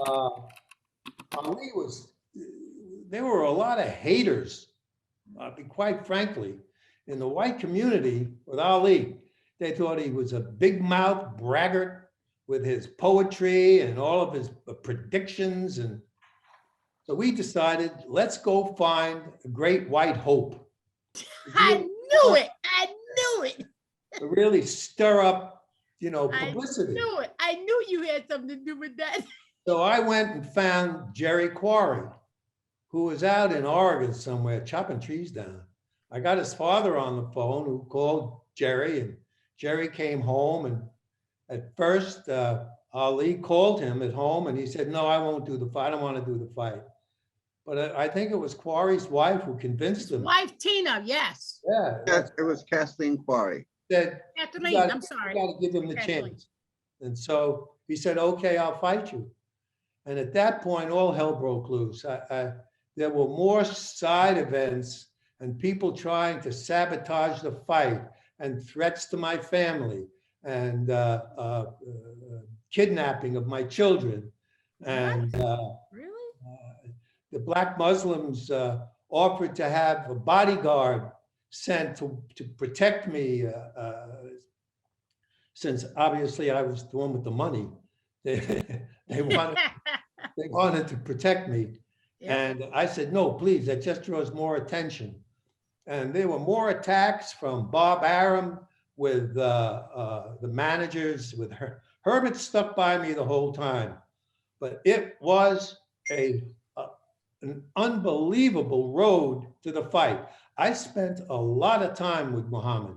Ali was, there were a lot of haters, quite frankly, in the white community with Ali. They thought he was a big mouth braggart with his poetry and all of his predictions. And so we decided, let's go find a great white hope. I knew it. I knew it. To really stir up, publicity. I knew it. I knew you had something to do with that. So I went and found Jerry Quarry, who was out in Oregon somewhere chopping trees down. I got his father on the phone who called Jerry, and Jerry came home. And at first, Ali called him at home and he said, no, I won't do the fight. I don't want to do the fight. But I think it was Quarry's wife who convinced him. Wife Tina, yes. Yeah. It was Kathleen Quarry. Said, Kathleen, I'm sorry. You got to give him the Kathleen. chance. And so he said, okay, I'll fight you. And at that point, all hell broke loose. There were more side events and people trying to sabotage the fight and threats to my family and kidnapping of my children. And Really? the Black Muslims offered to have a bodyguard sent to protect me, since obviously I was the one with the money. They wanted to protect me. Yeah. And I said, no, please, that just draws more attention. And there were more attacks from Bob Arum with the managers, with her. Herbert stuck by me the whole time. But it was an unbelievable road to the fight. I spent a lot of time with Muhammad.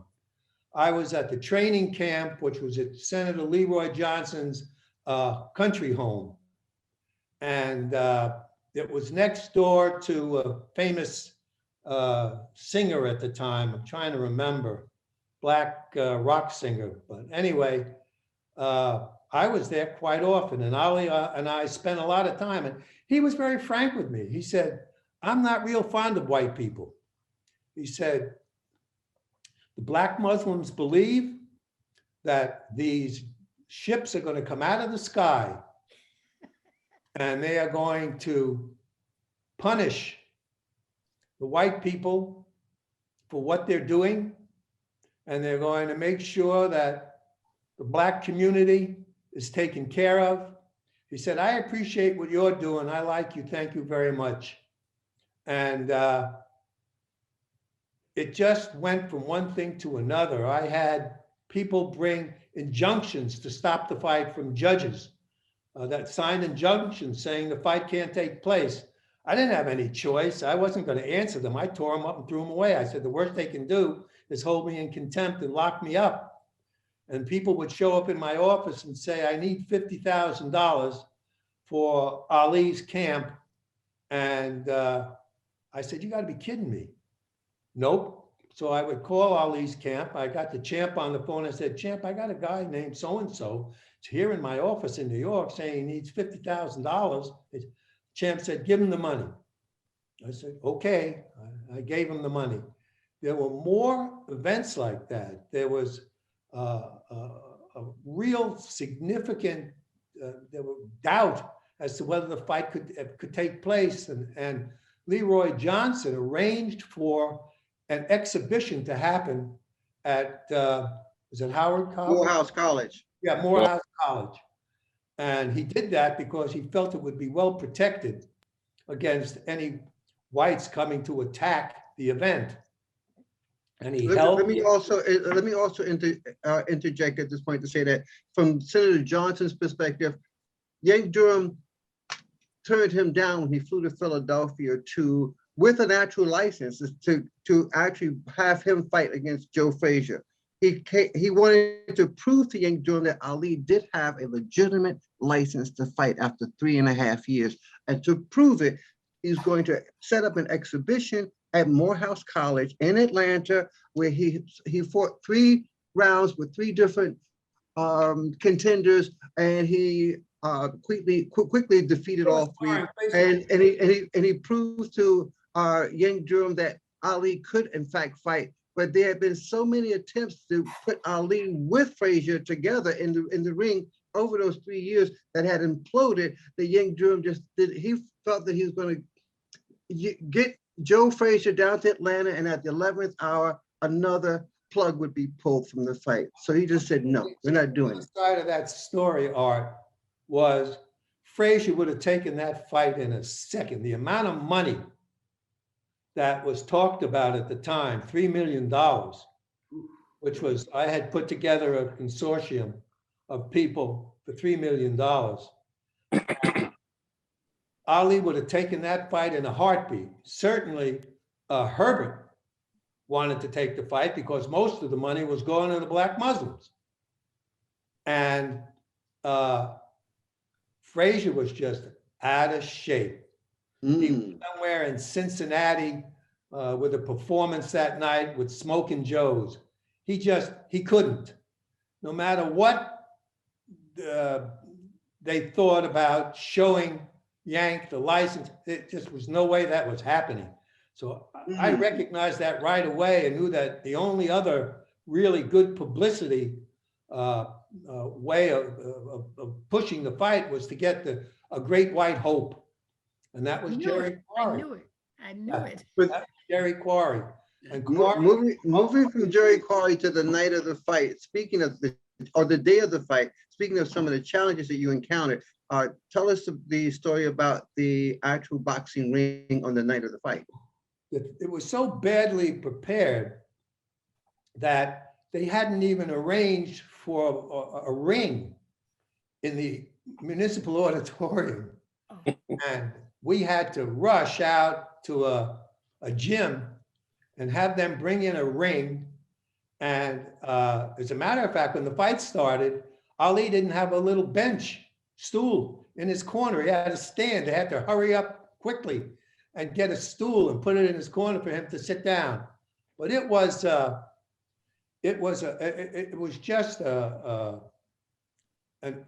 I was at the training camp, which was at Senator Leroy Johnson's country home. And it was next door to a famous singer at the time. I'm trying to remember, black rock singer. But anyway, I was there quite often, and Ali and I spent a lot of time. And he was very frank with me. He said, I'm not real fond of white people. He said, the Black Muslims believe that these ships are going to come out of the sky and they are going to punish the white people for what they're doing. And they're going to make sure that the Black community is taken care of. He said, I appreciate what you're doing. I like you. Thank you very much. And it just went from one thing to another. I had people bring injunctions to stop the fight from judges that signed injunctions saying the fight can't take place. I didn't have any choice. I wasn't going to answer them. I tore them up and threw them away. I said, the worst they can do is hold me in contempt and lock me up. And people would show up in my office and say, I need $50,000 for Ali's camp. And I said, you got to be kidding me. Nope. So I would call Ali's camp. I got the champ on the phone. I said, Champ, I got a guy named so-and-so. It's here in my office in New York saying he needs $50,000. Champ said, give him the money. I said, okay. I gave him the money. There were more events like that. There was a real significant there was doubt as to whether the fight could take place. And Leroy Johnson arranged for an exhibition to happen at, was it Howard College? Morehouse College. Yeah, Morehouse College. And he did that because he felt it would be well protected against any whites coming to attack the event. And he held. Let me also interject at this point to say that from Senator Johnson's perspective, Yank Durham turned him down when he flew to Philadelphia with an actual license to actually have him fight against Joe Frazier. He wanted to prove to Yank Durham that Ali did have a legitimate license to fight after 3.5 years. And to prove it, he's going to set up an exhibition at Morehouse College in Atlanta, where he fought 3 rounds with 3 different contenders, and he quickly defeated all 3. And he proved to Yank Durham that Ali could in fact fight. But there have been so many attempts to put Ali with Frazier together in the ring over those 3 years that had imploded. That Yank Durham he felt that he was going to get Joe Frazier down to Atlanta, and at the 11th hour, another plug would be pulled from the fight. So he just said, no, we're not doing it. The side of that story, Art, was Frazier would have taken that fight in a second. The amount of money that was talked about at the time, $3 million, which was, I had put together a consortium of people for $3 million. Ali would have taken that fight in a heartbeat. Certainly, Herbert wanted to take the fight because most of the money was going to the Black Muslims. And Frazier was just out of shape. He was somewhere in Cincinnati with a performance that night with Smoking Joe's. He couldn't. No matter what they thought about showing Yank the license, it just was no way that was happening. So I recognized that right away and knew that the only other really good publicity way of pushing the fight was to get a great white hope. And that was Jerry Quarry. I knew it. That was Jerry Quarry. And moving from Jerry Quarry to the night of the fight, speaking of the day of the fight, speaking of some of the challenges that you encountered, tell us the story about the actual boxing ring on the night of the fight. It was so badly prepared that they hadn't even arranged for a ring in the municipal auditorium. And we had to rush out to a gym and have them bring in a ring. And as a matter of fact, when the fight started, Ali didn't have a little bench stool in his corner. He had to stand. They had to hurry up quickly and get a stool and put it in his corner for him to sit down. But it was just an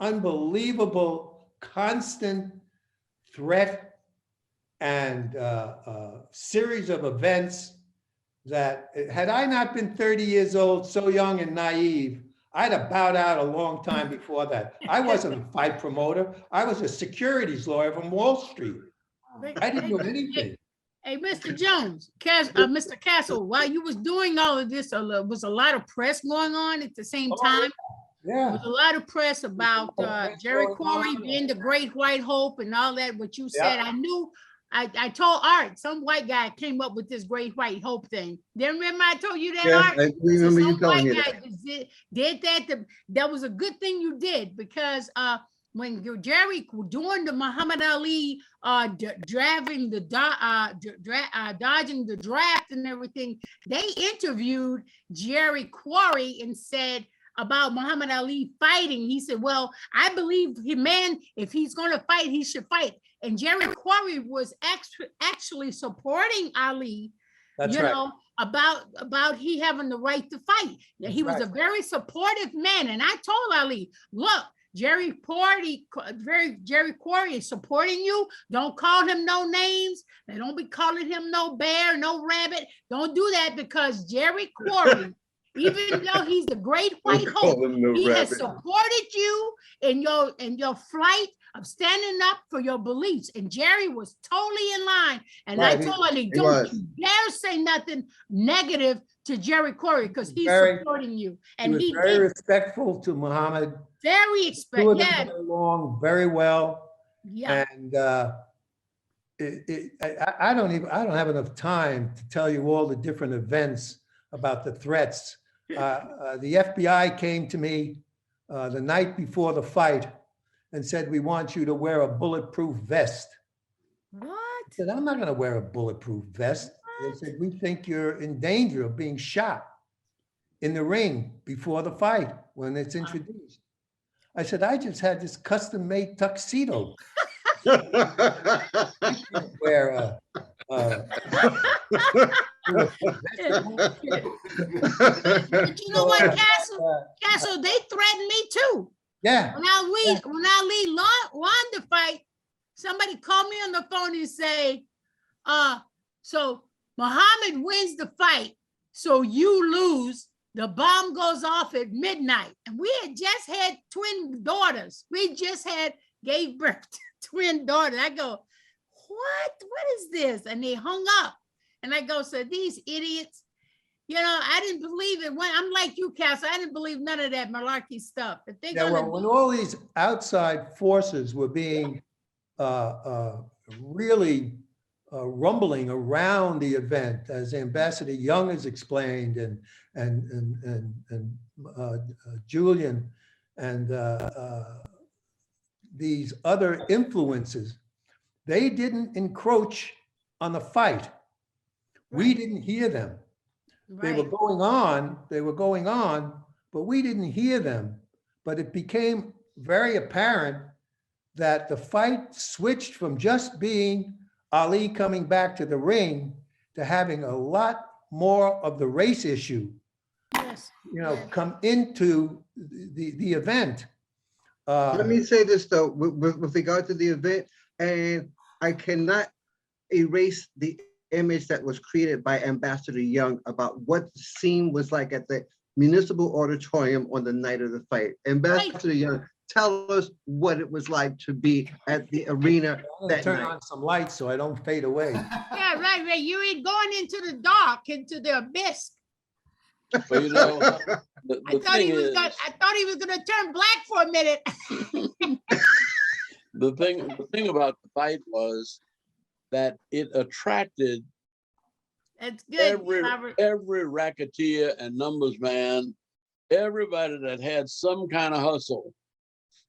unbelievable constant threat and series of events that, had I not been 30 years old, so young and naive, I'd have bowed out a long time before that. I wasn't a fight promoter. I was a securities lawyer from Wall Street. I didn't know anything. Hey, Mr. Jones, Mr. Castle, while you was doing all of this, was a lot of press going on at the same time? There was a lot of press about Jerry going Quarry on. being the great white hope and all that, what you said. I knew, I told Art, some white guy came up with this great white hope thing. Then remember I told you that, Yeah, Art? I remember you Some telling me white that. guy did that. That was a good thing you did, because when Jerry doing the Muhammad Ali driving the dodging the draft and everything, they interviewed Jerry Quarry and said about Muhammad Ali fighting. He said, well, I believe if he's going to fight, he should fight. And Jerry Quarry was actually supporting Ali. That's you right. know, about he having the right to fight. He was a very supportive man. And I told Ali, look, Jerry Quarry is supporting you. Don't call him no names. They don't be calling him no bear, no rabbit. Don't do that, because Jerry Quarry, even though he's the great white hope, he has supported you in your flight of standing up for your beliefs. And Jerry was totally in line. And I told Ali, don't you dare say nothing negative to Jerry Quarry, because he's supporting you. And he was very respectful to Muhammad. Very respectful. Yeah. Got along very well. Yeah. And I don't have enough time to tell you all the different events about the threats. The FBI came to me the night before the fight and said, we want you to wear a bulletproof vest. What? I said, I'm not going to wear a bulletproof vest. They said, we think you're in danger of being shot in the ring before the fight when it's introduced. I said, I just had this custom-made tuxedo. Where But you know what, Castle, they threatened me too. Yeah. When I won the fight, somebody called me on the phone and say, so Muhammad wins the fight, so you lose. The bomb goes off at midnight. And we had just had twin daughters. We just gave birth to twin daughters. I go, what is this? And they hung up. And I go, so these idiots, I didn't believe it. I'm like you, Cass. I didn't believe none of that malarkey stuff. If they when all these outside forces were being really rumbling around the event, as Ambassador Young has explained, and Julian, and these other influences, they didn't encroach on the fight. We didn't hear them. They were going on, but we didn't hear them. But it became very apparent that the fight switched from just being Ali coming back to the ring to having a lot more of the race issue, come into the event. Let me say this though, with regard to the event, and I cannot erase the image that was created by Ambassador Young about what the scene was like at the Municipal Auditorium on the night of the fight. Ambassador Young, tell us what it was like to be at the arena that turn night. on some lights so I don't fade away. Yeah, right. You ain't going into the dark, into the abyss. Well, I thought he was going to turn black for a minute. the thing about the fight was that it attracted That's good, every racketeer and numbers man, everybody that had some kind of hustle.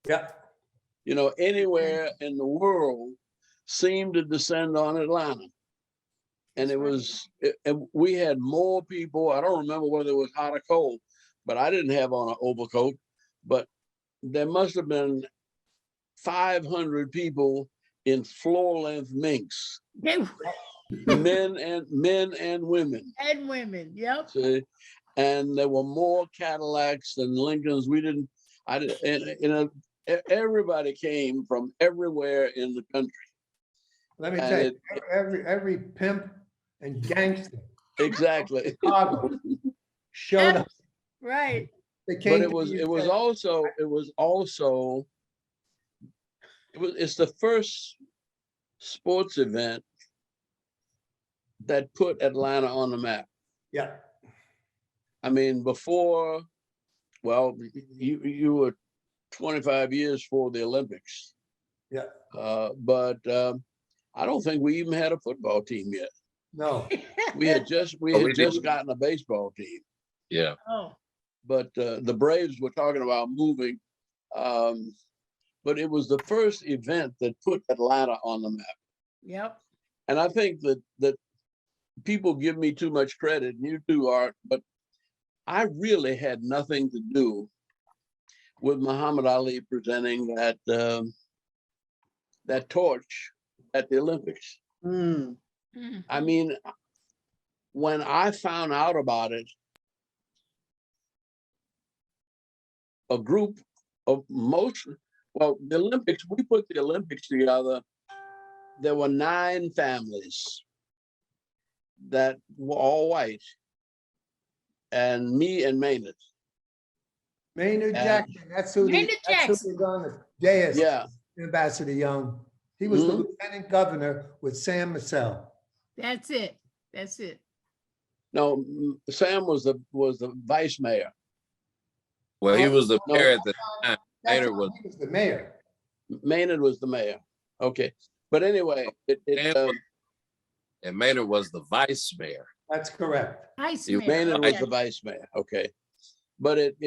Yeah. Anywhere in the world seemed to descend on Atlanta. And we had more people. I don't remember whether it was hot or cold, but I didn't have on an overcoat. But there must have been 500 people in floor-length minks, men and women. And women, yep. See? And there were more Cadillacs than Lincolns. Everybody came from everywhere in the country. Let me tell you, every pimp and gangster. Exactly. Chicago showed up. Right. But it's the first sports event that put Atlanta on the map. Yeah. I mean, before well, you were 25 years for the Olympics. Yeah, But I don't think we even had a football team yet. no, We had just we didn't. gotten a baseball team. Yeah. Oh, But the Braves were talking about moving. But it was the first event that put Atlanta on the map. yep. And I think that people give me too much credit, and you too, Art, but I really had nothing to do with Muhammad Ali presenting that torch at the Olympics. Hmm. Mm. I mean, when I found out about it, a group of the Olympics, we put the Olympics together. There were 9 families that were all white, and me and Maynard. Maynard And- Jackson, that's who Maynard was on the dais. Yeah, Ambassador Young. He was the Mhm. lieutenant governor with Sam Massell. That's it. That's it. no, Sam was the vice mayor. Well, he was the No. mayor at the time. That's Maynard why was, he was the mayor. Maynard was the mayor. Okay, but anyway, and Maynard was the vice mayor. That's correct. Ice You- man. Maynard was Okay. the vice mayor. Okay, but it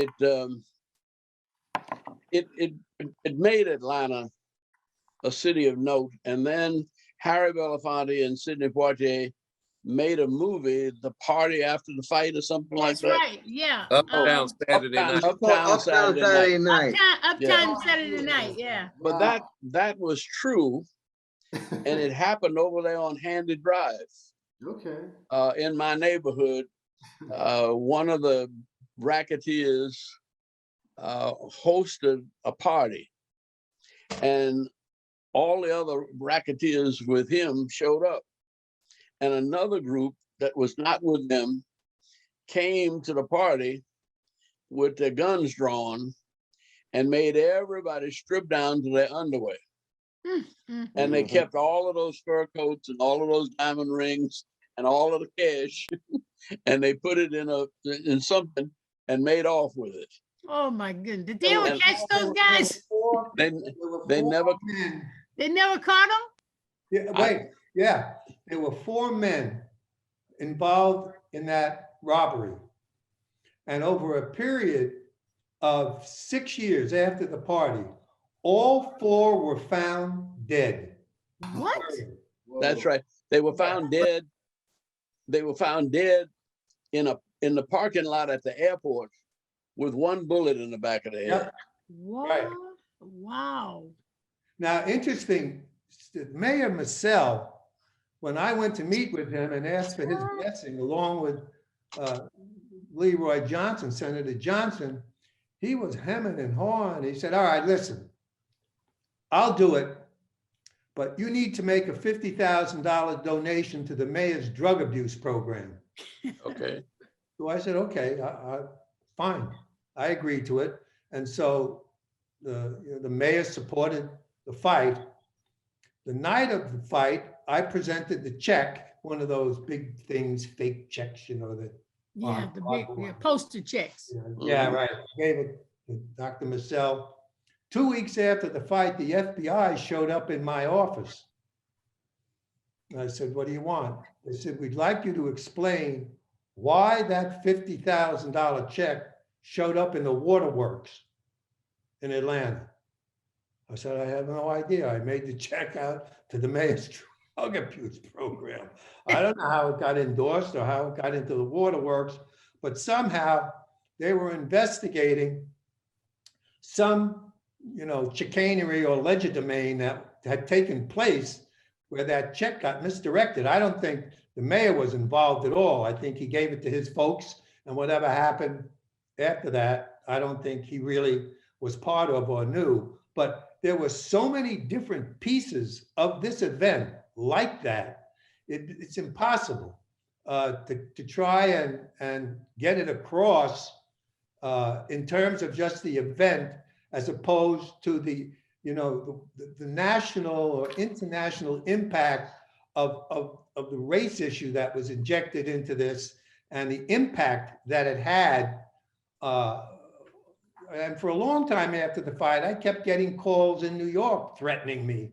made Atlanta a city of note, and then Harry Belafonte and Sidney Poitier made a movie, The Party After the Fight, or something like That's that. right. Yeah. Uptown Saturday night. Uptown Saturday Night. Uptime Yeah. Saturday night. Yeah. But that was true, and it happened over there on Handy Drive. Okay. In my neighborhood. One of the racketeers hosted a party, and all the other racketeers with him showed up. And another group that was not with them came to the party with their guns drawn and made everybody strip down to their underwear. Mm. And they Mhm. kept all of those fur coats and all of those diamond rings and all of the cash, and they put it in something and made off with it. Oh my goodness. Did they ever And- catch those guys? They They never- They never caught them? Yeah, wait, yeah, there were 4 men involved in that robbery. And over a period of 6 years after the party, all 4 were found dead. What? That's right. They were found dead. They were found dead in the parking lot at the airport with 1 bullet in the back of the head. Yep. What? Wow. Now, interesting, Mayor Massell, when I went to meet with him and asked for his blessing, along with Leroy Johnson, Senator Johnson, he was hemming and hawing. He said, all right, listen, I'll do it, but you need to make a $50,000 donation to the mayor's drug abuse program. Okay. So I said, okay, fine. I agreed to it. And so the mayor supported the fight. The night of the fight, I presented the check, one of those big things, fake checks, that. Yeah, the big postage checks. Yeah, right. Gave it to Dr. Massell. 2 weeks after the fight, the FBI showed up in my office. And I said, what do you want? They said, we'd like you to explain why that $50,000 check showed up in the waterworks in Atlanta. I said, I have no idea. I made the check out to the mayor's drug abuse program. I don't know how it got endorsed or how it got into the waterworks, but somehow they were investigating some, chicanery or legerdemain that had taken place where that check got misdirected. I don't think the mayor was involved at all. I think he gave it to his folks, and whatever happened after that, I don't think he really was part of or knew. But there were so many different pieces of this event like that. It's impossible to try and get it across in terms of just the event, as opposed to the national or international impact of the race issue that was injected into this, and the impact that it had and for a long time after the fight, I kept getting calls in New York threatening me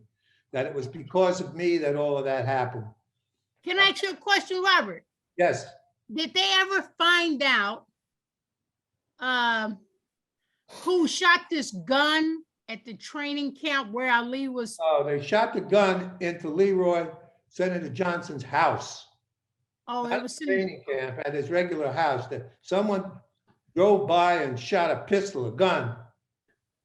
that it was because of me that all of that happened. Can I ask you a question, Robert? Yes. Did they ever find out who shot this gun at the training camp where Ali was? Oh, they shot the gun into Leroy Senator Johnson's house. Oh, Not it at was the training camp, at his regular house. That someone drove by and shot a pistol, a gun,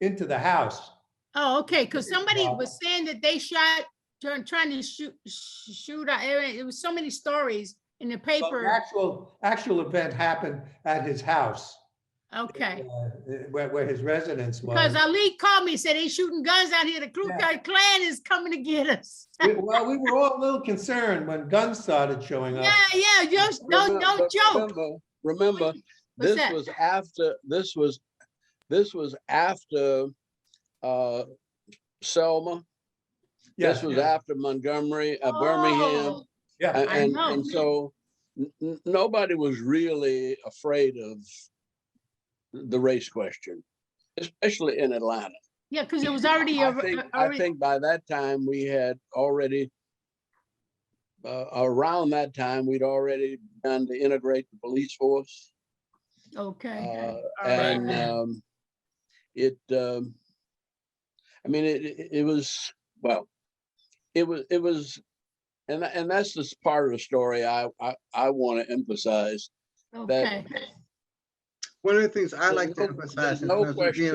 into the house. Oh, okay, because somebody was saying that they shot, trying to shoot. It was so many stories in the Well, paper. the actual event happened at his house, Okay. where his residence was. Because Ali called me and said they shooting guns out here. The Ku Klux Klan is coming to get us. Well, we were all a little concerned when guns started showing up. Yeah, just no But joke. Remember, What's this that? was after Selma. Yes, This was yes. after Montgomery, Birmingham, Oh, Yeah. I know. and so nobody was really afraid of the race question, especially in Atlanta. yeah, because it was already I think by that time we had already, around that time, we'd already begun to integrate the police force. okay. And I mean, it was, well, it was, and that's just part of the story I want to emphasize. Okay. One of the things I like to There's emphasize in no terms of being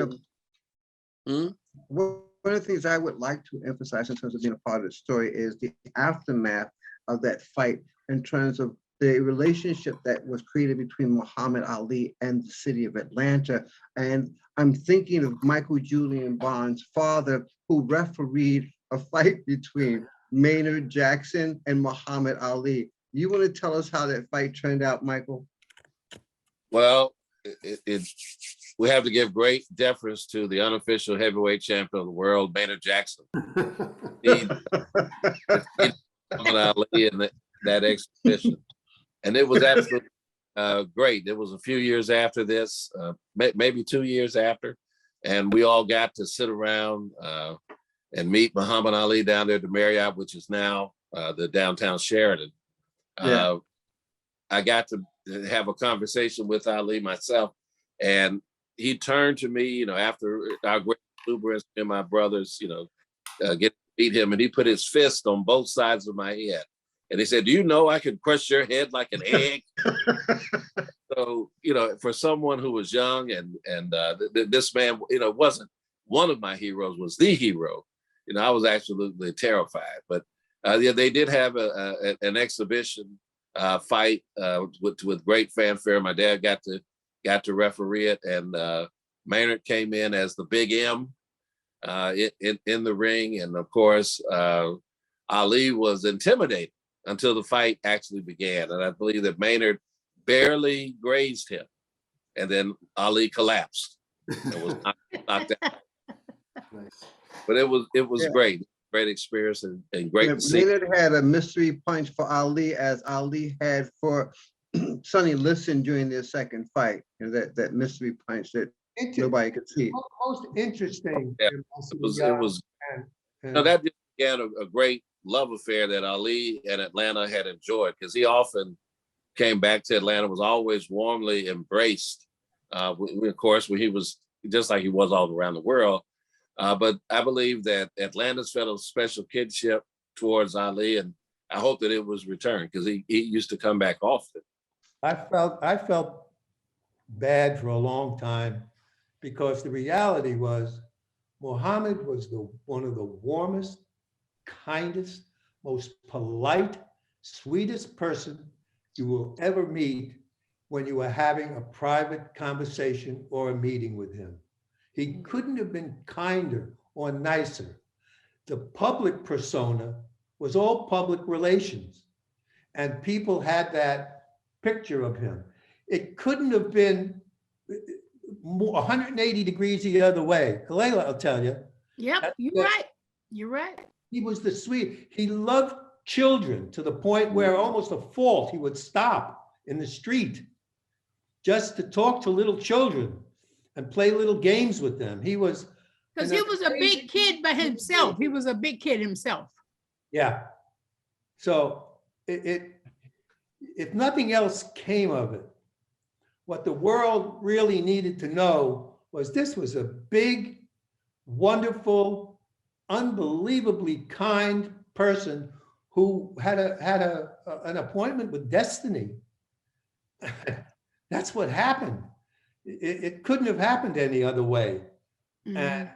question. one of the things I would like to emphasize in terms of being a part of the story is the aftermath of that fight in terms of the relationship that was created between Muhammad Ali and the city of Atlanta. And I'm thinking of Michael Julian Bond's father, who refereed a fight between Maynard Jackson and Muhammad Ali. You want to tell us how that fight turned out, Michael? Well, we have to give great deference to the unofficial heavyweight champion of the world, Maynard Jackson. He Muhammad Ali in that exhibition. And it was absolutely great. It was a few years after this, maybe 2 years after, and we all got to sit around and meet Muhammad Ali down there at the Marriott, which is now the downtown Sheraton. Yeah. I got to have a conversation with Ali myself, and he turned to me, after our great exuberance and my brothers, get to meet him, and he put his fist on both sides of my head. And he said, "Do you know I could crush your head like an egg?" So, for someone who was young and this man, wasn't one of my heroes, was the hero. I was absolutely terrified. But they did have an exhibition fight with great fanfare. My dad got to referee it, and Maynard came in as the Big M in the ring, and of course Ali was intimidated until the fight actually began. And I believe that Maynard barely grazed him, and then Ali collapsed and was knocked out. Nice. But it was great experience and great to see. Maynard had a mystery punch for Ali, as Ali had for Sonny Liston during their second fight. That mystery punch that nobody could see. Most interesting. Yeah, it was. That just began a great love affair that Ali and Atlanta had enjoyed, because he often came back to Atlanta, was always warmly embraced. Of course, when he was just like he was all around the world. But I believe that Atlanta's felt a special kinship towards Ali, and I hope that it was returned, because he used to come back often. I felt bad for a long time, because the reality was Muhammad was one of the warmest, kindest, most polite, sweetest person you will ever meet when you were having a private conversation or a meeting with him. He couldn't have been kinder or nicer. The public persona was all public relations, and people had that picture of him. It couldn't have been 180 degrees the other way. Kalila, I'll tell you. Yep, you're right. You're right. He was the sweet. He loved children to the point where almost a fault he would stop in the street just to talk to little children. and play little games with them. He was. Because and he the was a crazy big kid by himself. He was a big kid himself. Yeah. So if nothing else came of it, what the world really needed to know was this was a big, wonderful, unbelievably kind person who had an appointment with destiny. That's what happened. It couldn't have happened any other way. Mhm. And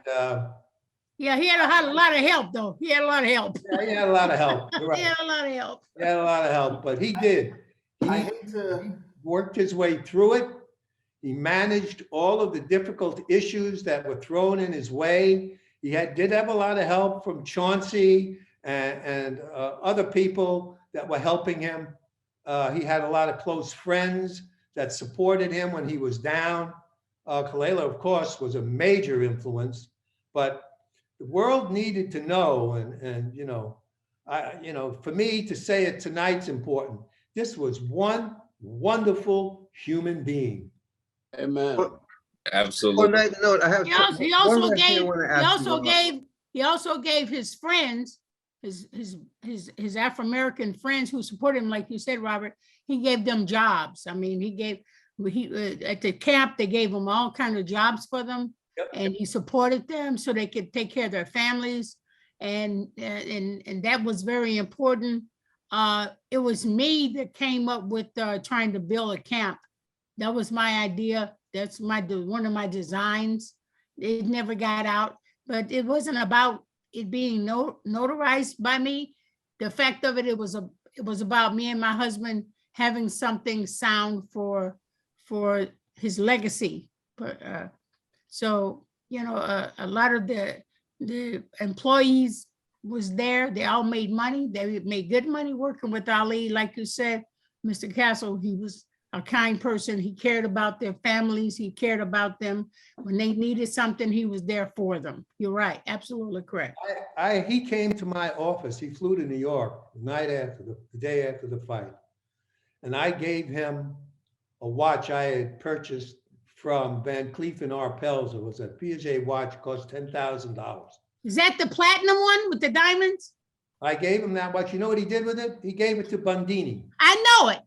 Yeah, he had a lot of help though. He had a lot of help. yeah, he had a lot of help. You're He right. had a lot of help. He had a lot of help, but he did. I He hate to, worked his way through it. He managed all of the difficult issues that were thrown in his way. He did have a lot of help from Chauncey and other people that were helping him. He had a lot of close friends that supported him when he was down. Kalila, of course, was a major influence, but the world needed to know, and for me to say it tonight's important. This was one wonderful human being. Amen. On Absolutely. that note, I have He also, he one also last thing I gave, want to he ask also you. gave, he also gave his friends, his Afro-American friends who supported him, like you said, Robert, he gave them jobs. I mean, at the camp, they gave him all kinds of jobs for them. Yep. And he supported them so they could take care of their families. And that was very important. It was me that came up with trying to build a camp. That was my idea. That's one of my designs. It never got out, but it wasn't about it being notarized by me. The fact of it, it was about me and my husband having something sound for his legacy. But so, a lot of the employees was there. They all made money. They made good money working with Ali. Like you said, Mr. Castle, he was a kind person. He cared about their families. He cared about them. When they needed something, he was there for them. You're right. Absolutely correct. He came to my office. He flew to New York the day after the fight. And I gave him a watch I had purchased from Van Cleef and Arpels. It was a Piaget watch, cost $10,000. Is that the platinum one with the diamonds? I gave him that watch. You know what he did with it? He gave it to Bundini. I know it.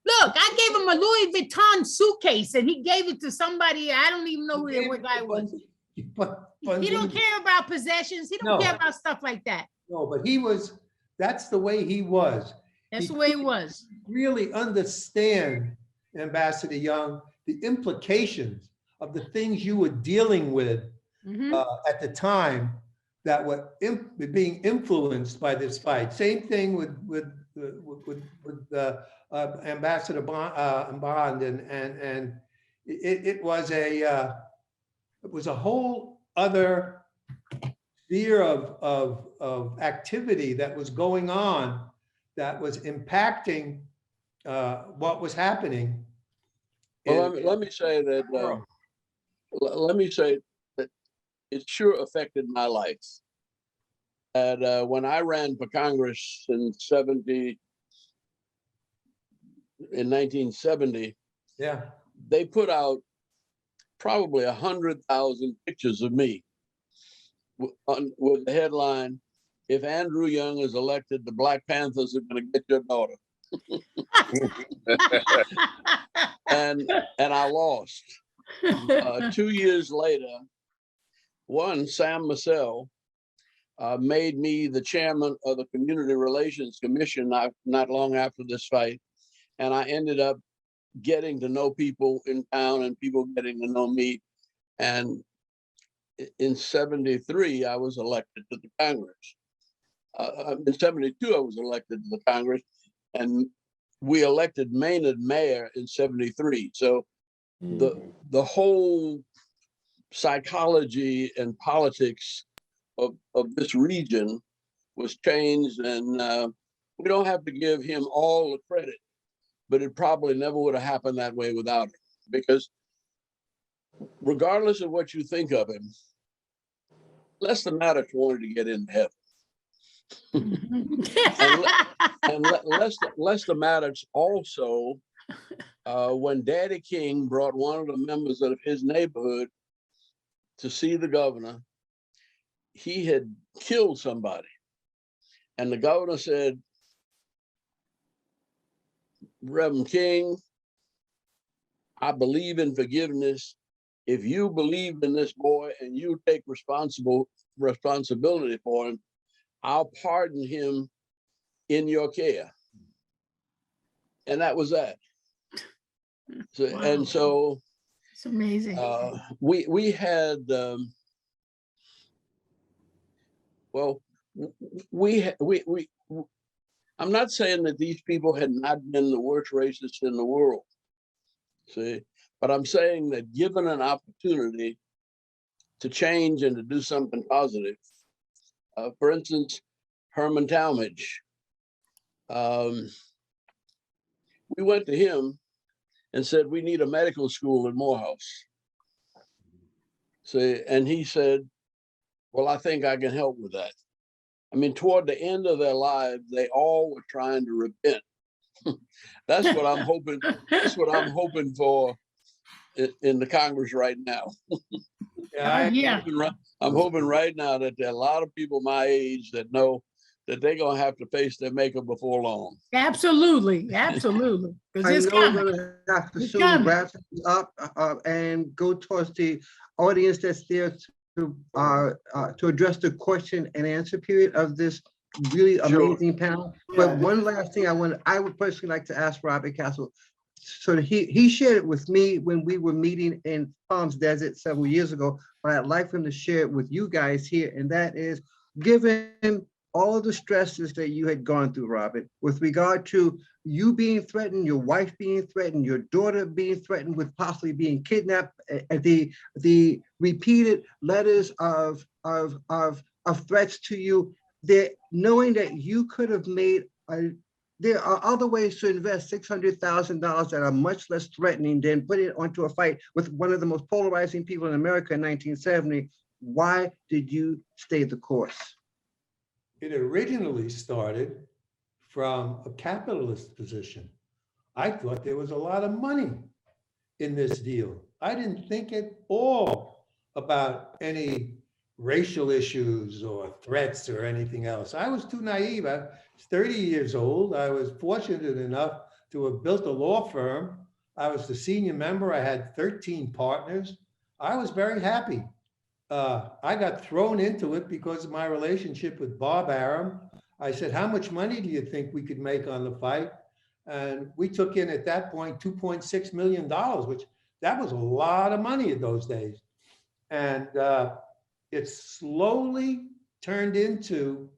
Look, I gave him a Louis Vuitton suitcase and he gave it to somebody. I don't even know who that guy was. He don't care about possessions. He don't care about stuff like that. No, but that's the way he was. That's the way it was. Really understand, Ambassador Young, the implications of the things you were dealing with at the time that were being influenced by this fight. Same thing with Ambassador Bond, and it was a whole other sphere of activity that was going on that was impacting what was happening. Well, let me say that. Let me say that it sure affected my life. And when I ran for Congress in 1970, Yeah. they put out probably 100,000 pictures of me with the headline, "If Andrew Young is elected, the Black Panthers are going to get your daughter." and I lost. 2 years later, Sam Massell made me the chairman of the Community Relations Commission not long after this fight. And I ended up getting to know people in town and people getting to know me. And in 73, I was elected to the Congress. In 72, I was elected to the Congress. And we elected Maynard mayor in 73. So the whole psychology and politics of this region was changed, and we don't have to give him all the credit, but it probably never would have happened that way without him, because regardless of what you think of him, Lester Maddox wanted to get into heaven. and Lester Maddox also when Daddy King brought one of the members of his neighborhood to see the governor, he had killed somebody. And the governor said, Reverend King, I believe in forgiveness. If you believe in this boy and you take responsibility for him, I'll pardon him in your care. And that was that. So, Wow. And so It's amazing. we had, well, I'm not saying that these people had not been the worst racists in the world, see, but I'm saying that given an opportunity to change and to do something positive, for instance, Herman Talmadge, we went to him and said, we need a medical school in Morehouse. See, and he said, well, I think I can help with that. I mean, toward the end of their lives, they all were trying to repent. That's what I'm hoping. That's what I'm hoping for in the Congress right now. Yeah. I'm hoping right now that there are a lot of people my age that know that they're gonna have to face their maker before long. Absolutely, absolutely. I Because it's know we're coming. gonna have to It's soon coming. wrap things up and go towards the audience that's there to address the question and answer period of this really amazing panel. But one last thing I would personally like to ask Robert Castle. So he shared it with me when we were meeting in Palms Desert several years ago, but I'd like for him to share it with you guys here, and that is, given all of the stresses that you had gone through, Robert, with regard to you being threatened, your wife being threatened, your daughter being threatened with possibly being kidnapped, the repeated letters of threats to you, that knowing that you could have made there are other ways to invest $600,000 that are much less threatening than putting it onto a fight with one of the most polarizing people in America in 1970. Why did you stay the course? It originally started from a capitalist position. I thought there was a lot of money in this deal. I didn't think at all about any racial issues or threats or anything else. I was too naive. I was 30 years old. I was fortunate enough to have built a law firm. I was the senior member. I had 13 partners. I was very happy. I got thrown into it because of my relationship with Bob Arum. I said, how much money do you think we could make on the fight? And we took in at that point $2.6 million, which that was a lot of money in those days. And it slowly turned into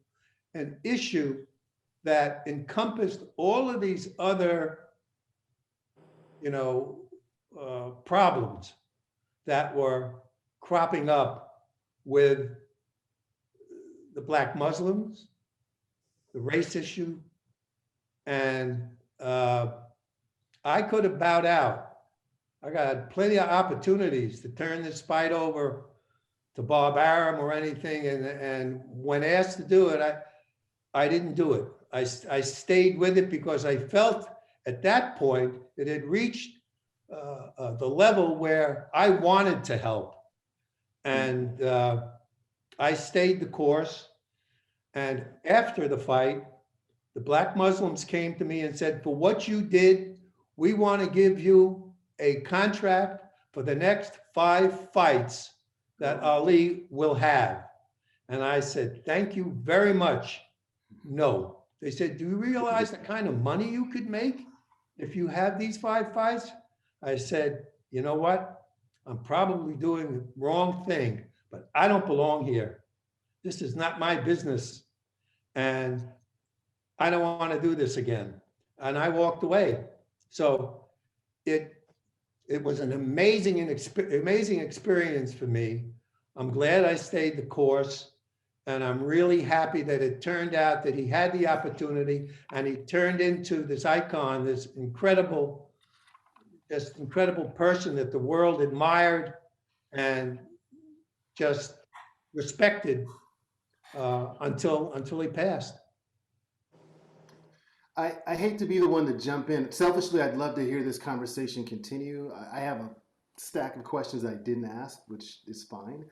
an issue that encompassed all of these other, problems that were cropping up with the Black Muslims, the race issue, and I could have bowed out. I got plenty of opportunities to turn this fight over to Bob Arum or anything, and when asked to do it, I didn't do it. I stayed with it because I felt at that point it had reached the level where I wanted to help, and I stayed the course. And after the fight, the Black Muslims came to me and said, for what you did, we want to give you a contract for the next 5 fights that Ali will have. And I said, thank you very much. No. They said, do you realize the kind of money you could make if you have these 5 fights? I said, you know what? I'm probably doing the wrong thing, but I don't belong here. This is not my business. And I don't want to do this again. And I walked away. So it was an amazing experience for me. I'm glad I stayed the course. And I'm really happy that it turned out that he had the opportunity and he turned into this icon, this incredible person that the world admired and just respected until he passed. I hate to be the one to jump in. Selfishly, I'd love to hear this conversation continue. I have a stack of questions I didn't ask, which is fine.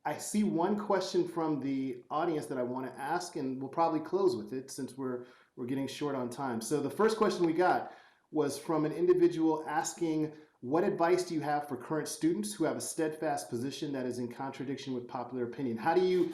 I see one question from the audience that I want to ask, and we'll probably close with it since we're getting short on time. So the first question we got was from an individual asking, what advice do you have for current students who have a steadfast position that is in contradiction with popular opinion? How do you,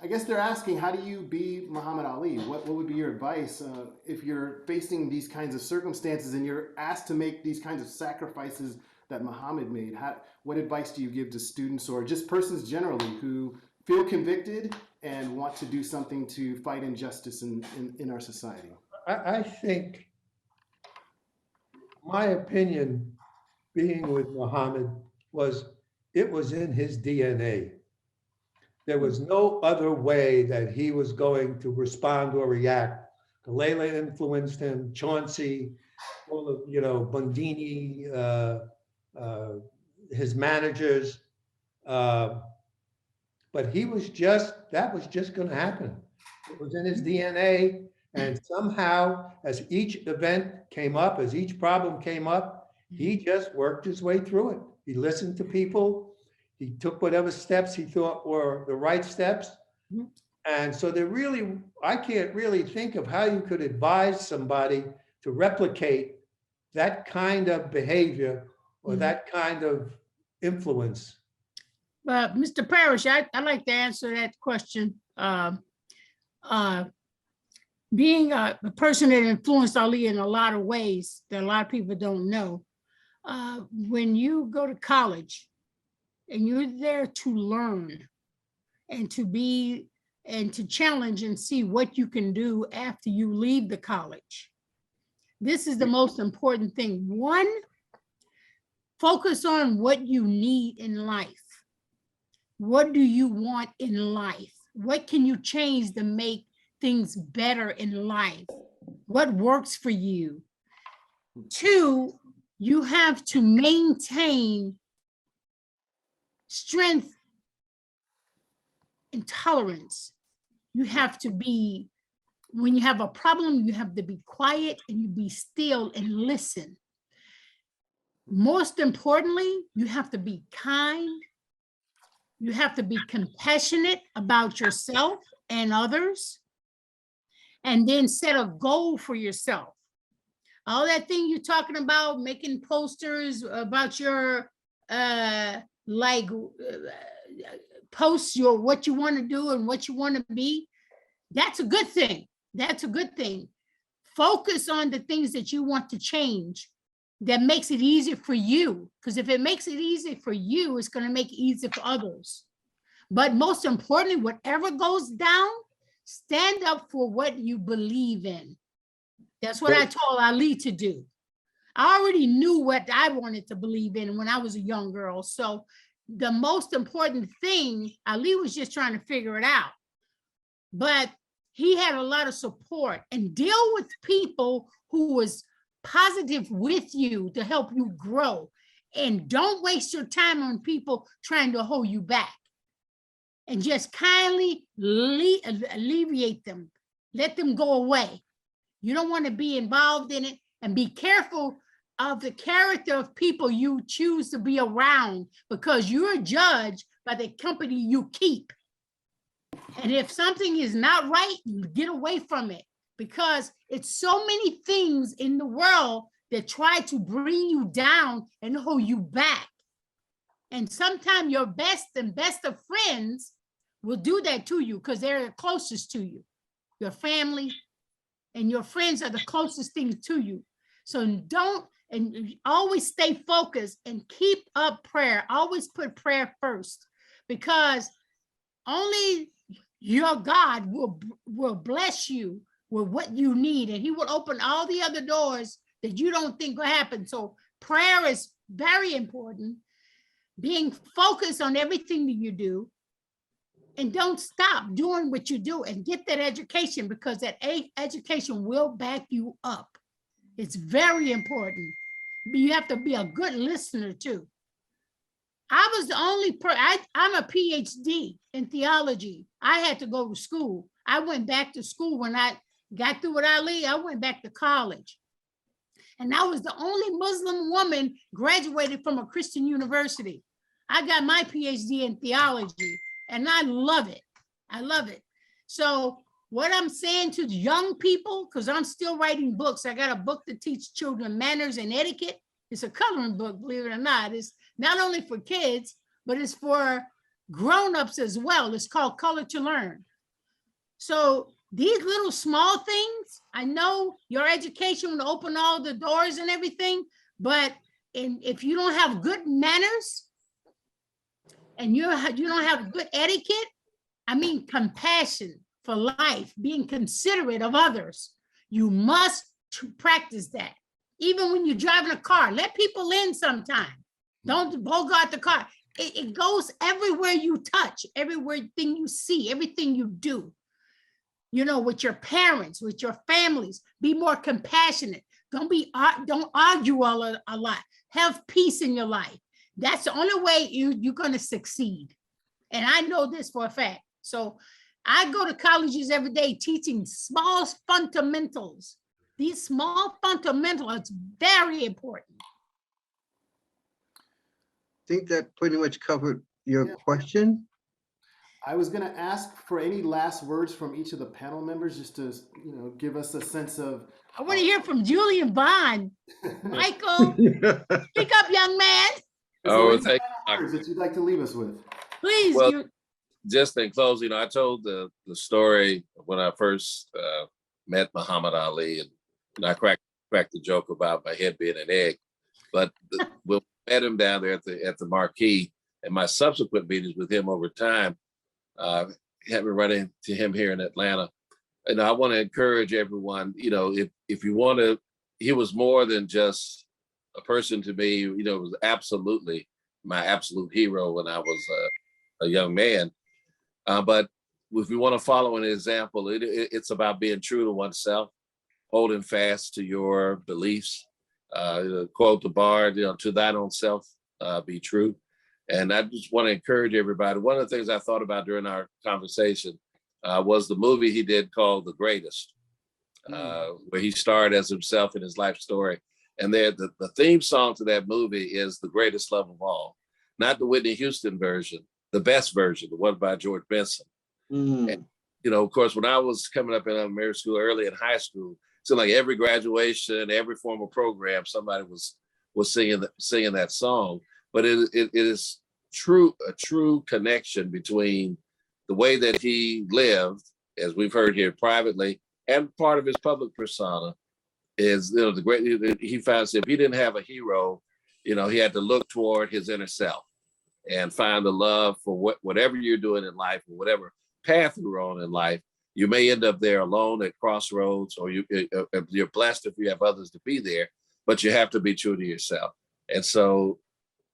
I guess they're asking, how do you be Muhammad Ali? What would be your advice if you're facing these kinds of circumstances and you're asked to make these kinds of sacrifices that Muhammad made? What advice do you give to students or just persons generally who feel convicted and want to do something to fight injustice in our society? I think my opinion, being with Muhammad, was it was in his DNA. There was no other way that he was going to respond or react. Kalila influenced him, Chauncey, all of, Bundini, his managers. But that was just going to happen. It was in his DNA. And somehow, as each event came up, as each problem came up, he just worked his way through it. He listened to people. He took whatever steps he thought were the right steps. And so I can't really think of how you could advise somebody to replicate that kind of behavior or that kind of influence. Mr. Parrish, I'd like to answer that question. Being a person that influenced Ali in a lot of ways that a lot of people don't know, when you go to college and you're there to learn and to challenge and see what you can do after you leave the college, this is the most important thing. One, focus on what you need in life. What do you want in life? What can you change to make things better in life? What works for you? Two, you have to maintain strength and tolerance. You have to be, when you have a problem, you have to be quiet and you be still and listen. Most importantly, you have to be kind. You have to be compassionate about yourself and others. And then set a goal for yourself. All that thing you're talking about, making posters about your, post what you want to do and what you want to be, that's a good thing. That's a good thing. Focus on the things that you want to change that makes it easier for you. Because if it makes it easy for you, it's going to make it easier for others. But most importantly, whatever goes down, stand up for what you believe in. That's what I told Ali to do. I already knew what I wanted to believe in when I was a young girl. So the most important thing, Ali was just trying to figure it out. But he had a lot of support, and deal with people who was positive with you to help you grow. And don't waste your time on people trying to hold you back. And just kindly alleviate them. Let them go away. You don't want to be involved in it, and be careful of the character of people you choose to be around, because you're judged by the company you keep. And if something is not right, you get away from it, because it's so many things in the world that try to bring you down and hold you back. And sometimes your best of friends will do that to you because they're the closest to you. Your family and your friends are the closest things to you. So always stay focused and keep up prayer. Always put prayer first, because only your God will bless you with what you need, and he will open all the other doors that you don't think will happen. So prayer is very important. Being focused on everything that you do. And don't stop doing what you do, and get that education, because that education will back you up. It's very important. You have to be a good listener too. I was the only I'm a PhD in theology. I had to go to school. I went back to school when got through with Ali, I went back to college. And I was the only Muslim woman graduated from a Christian university. I got my PhD in theology, and I love it. I love it. So what I'm saying to young people, because I'm still writing books. I got a book to teach children manners and etiquette. It's a coloring book, believe it or not. It's not only for kids, but it's for grown-ups as well. It's called Color to Learn. So these little small things, I know your education will open all the doors and everything, but if you don't have good manners and you don't have good etiquette, I mean compassion for life, being considerate of others, you must practice that. Even when you're driving a car, let people in sometime. Don't bogart the car. It goes everywhere you touch, everything you see, everything you do. You know, with your parents, with your families, be more compassionate. Don't argue a lot. Have peace in your life. That's the only way you're going to succeed. And I know this for a fact. So I go to colleges every day teaching small fundamentals. These small fundamentals are very important. I think that pretty much covered your question. I was going to ask for any last words from each of the panel members, just to, you know, give us a sense of. I want to hear from Julian Bond. Michael, speak up, young man. Oh, Is there any thank final words that you'd like to leave us with? Please. Well, just in closing, you know, I told the story when I first met Muhammad Ali, and I cracked the joke about my head being an egg. But we met him down there at the marquee, and my subsequent meetings with him over time, having run into him here in Atlanta. And I want to encourage everyone, you know, if you want to, he was more than just a person to me, you know, was absolutely my absolute hero when I was a young man. But if you want to follow an example, it's about being true to oneself, holding fast to your beliefs. Quote the bard, you know, to thine own self be true. And I just want to encourage everybody. One of the things I thought about during our conversation was the movie he did called The Greatest, where he starred as himself in his life story. And there, the theme song to that movie is The Greatest Love of All, not the Whitney Houston version, the best version, the one by George Benson. And, you know, of course, when I was coming up in elementary school, early in high school, so like every graduation, every formal program, somebody was singing that song. But it is a true connection between the way that he lived, as we've heard here privately, and part of his public persona is, you know, he found if he didn't have a hero, you know, he had to look toward his inner self and find the love for whatever you're doing in life, or whatever path you're on in life. You may end up there alone at crossroads, or you're blessed if you have others to be there, but you have to be true to yourself. And so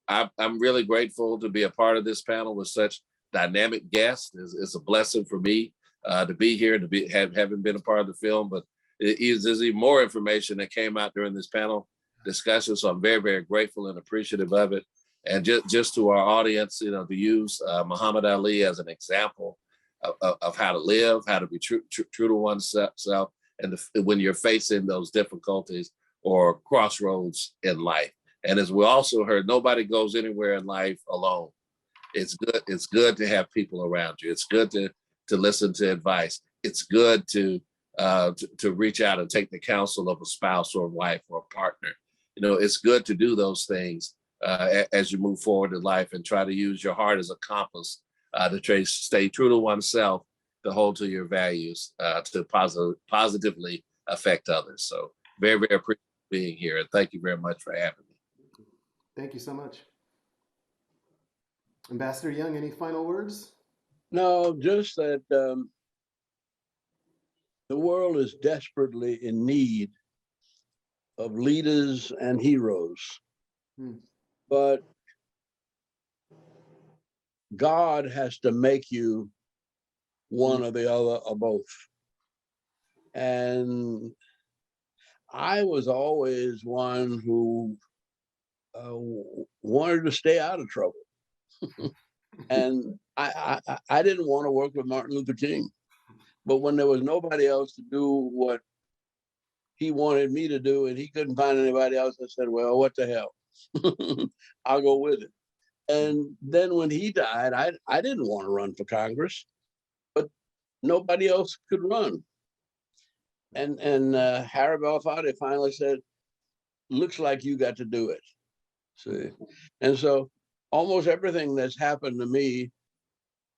I'm really grateful to be a part of this panel with such dynamic guests. It's a blessing for me to be here, to having been a part of the film, but there's even more information that came out during this panel discussion. So I'm very, very grateful and appreciative of it. And just to our audience, you know, to use Muhammad Ali as an example of how to live, how to be true to oneself, and when you're facing those difficulties or crossroads in life. And as we also heard, nobody goes anywhere in life alone. It's good to have people around you. It's good to listen to advice. It's good to reach out and take the counsel of a spouse or a wife or a partner. You know, it's good to do those things as you move forward in life, and try to use your heart as a compass to stay true to oneself, to hold to your values, to positively affect others. So very, very appreciate being here. And thank you very much for having me. Thank you so much. Ambassador Young, any final words? No, just that the world is desperately in need of leaders and heroes. But God has to make you one or the other or both. And I was always one who wanted to stay out of trouble. And I didn't want to work with Martin Luther King. But when there was nobody else to do what he wanted me to do and he couldn't find anybody else, I said, well, what the hell? I'll go with it. And then when he died, I didn't want to run for Congress, but nobody else could run. And Harry Belafonte finally said, looks like you got to do it. See? And so almost everything that's happened to me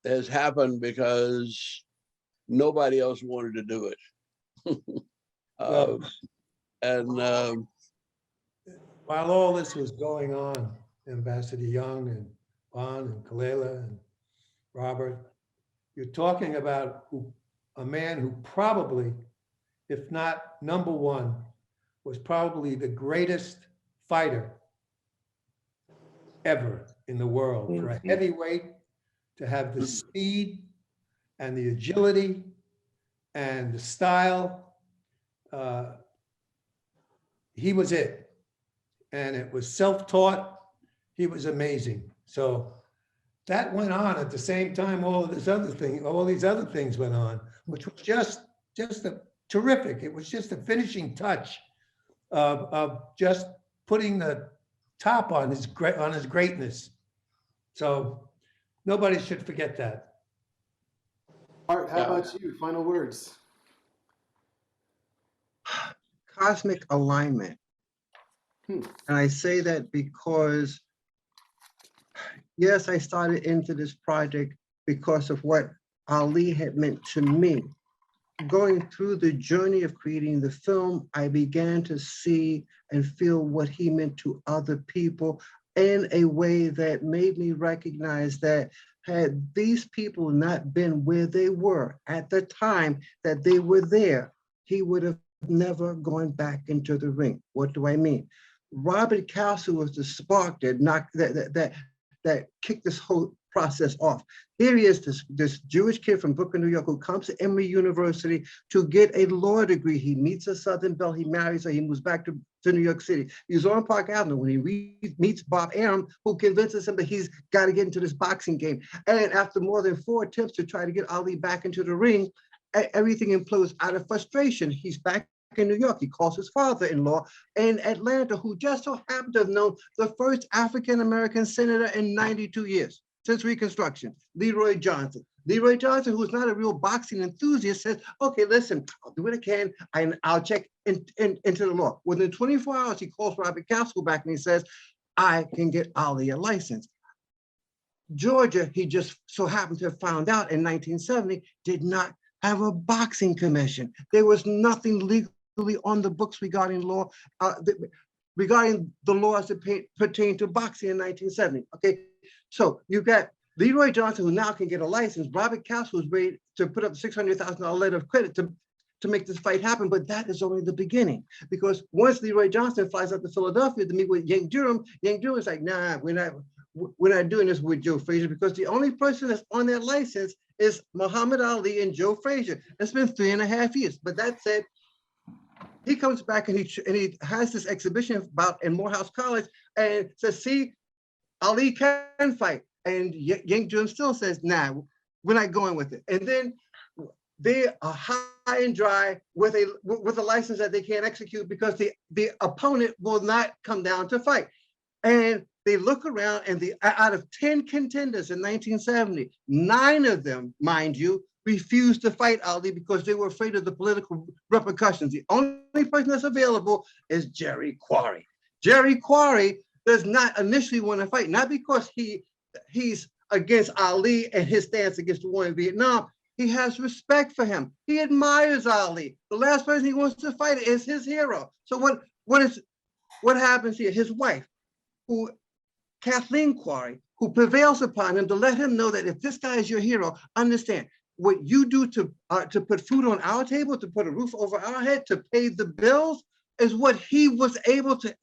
has happened because nobody else wanted to do it. Well, and while all this was going on, Ambassador Young and Bon and Kalila and Robert, you're talking about a man who probably, if not number one, was probably the greatest fighter ever in the world. For a heavyweight to have the speed and the agility and the style, he was it. And it was self-taught. He was amazing. So that went on at the same time all these other things went on, which was just a terrific. It was just a finishing touch of just putting the top on his greatness. So nobody should forget that. Art, how about you? Final words. Cosmic alignment. And I say that because, yes, I started into this project because of what Ali had meant to me. Going through the journey of creating the film, I began to see and feel what he meant to other people in a way that made me recognize that had these people not been where they were at the time that they were there, he would have never gone back into the ring. What do I mean? Robert Castle was the spark that kicked this whole process off. Here he is, this Jewish kid from Brooklyn, New York, who comes to Emory University to get a law degree. He meets a Southern belle, he marries her, he moves back to New York City. He's on Park Avenue when he meets Bob Arum, who convinces him that he's got to get into this boxing game. And after more than 4 attempts to try to get Ali back into the ring, everything implodes out of frustration. He's back in New York. He calls his father-in-law in Atlanta, who just so happened to have known the first African-American senator in 92 years. Since Reconstruction, Leroy Johnson. Leroy Johnson, who's not a real boxing enthusiast, says, okay, listen, I'll do what I can, and I'll check into the law. Within 24 hours, he calls Robert Castle back and he says, I can get Ali a license. Georgia, he just so happened to have found out in 1970, did not have a boxing commission. There was nothing legally on the books regarding law, regarding the laws that pertain to boxing in 1970, okay? So you've got Leroy Johnson, who now can get a license. Robert Castle was ready to put up a $600,000 letter of credit to make this fight happen, but that is only the beginning. Because once Leroy Johnson flies up to Philadelphia to meet with Yank Durham is like, nah, we're not doing this with Joe Frazier, because the only person that's on that license is Muhammad Ali and Joe Frazier. It's been 3.5 years. But that said, he comes back and he has this exhibition about in Morehouse College and says, see, Ali can fight. And Yank Jim still says, nah, we're not going with it. And then they are high and dry with a license that they can't execute because the opponent will not come down to fight. And they look around, and out of 10 contenders in 1970, 9 of them, mind you, refused to fight Ali because they were afraid of the political repercussions. The only person that's available is Jerry Quarry. Jerry Quarry does not initially want to fight, not because he's against Ali and his stance against the war in Vietnam. He has respect for him. He admires Ali. The last person he wants to fight is his hero. So what happens here? His wife, Kathleen Quarry, who prevails upon him to let him know that if this guy is your hero, understand what you do to put food on our table, to put a roof over our head, to pay the bills, is what he was able to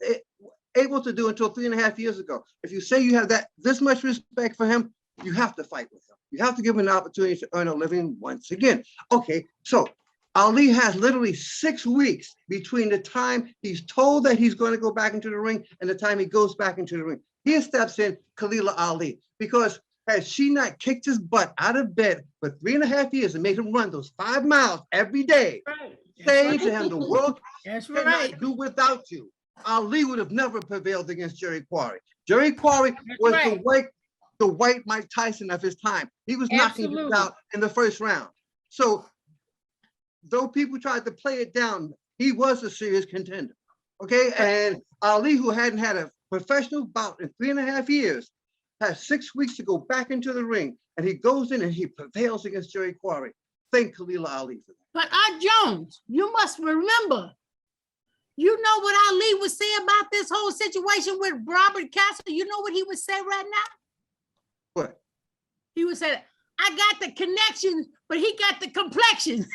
do until 3.5 years ago. If you say you have this much respect for him, you have to fight with him. You have to give him an opportunity to earn a living once again. Okay, so Ali has literally 6 weeks between the time he's told that he's going to go back into the ring and the time he goes back into the ring. Here steps in Kalila Ali, because had she not kicked his butt out of bed for 3.5 years and made him run those 5 miles every day, Right. saying to him, the world That's cannot right. do without you, Ali would have never prevailed against Jerry Quarry. Jerry Quarry That's was right. the white Mike Tyson of his time. He was knocking you Absolutely. out in the first round. So though people tried to play it down, he was a serious contender. Okay, and Ali, who hadn't had a professional bout in 3.5 years, has 6 weeks to go back into the ring, and he goes in and he prevails against Jerry Quarry. Thank Kalila Ali for that. But Jones, you must remember, you know what Ali would say about this whole situation with Robert Castle? You know what he would say right now? What? He would say, I got the connection, but he got the complexion.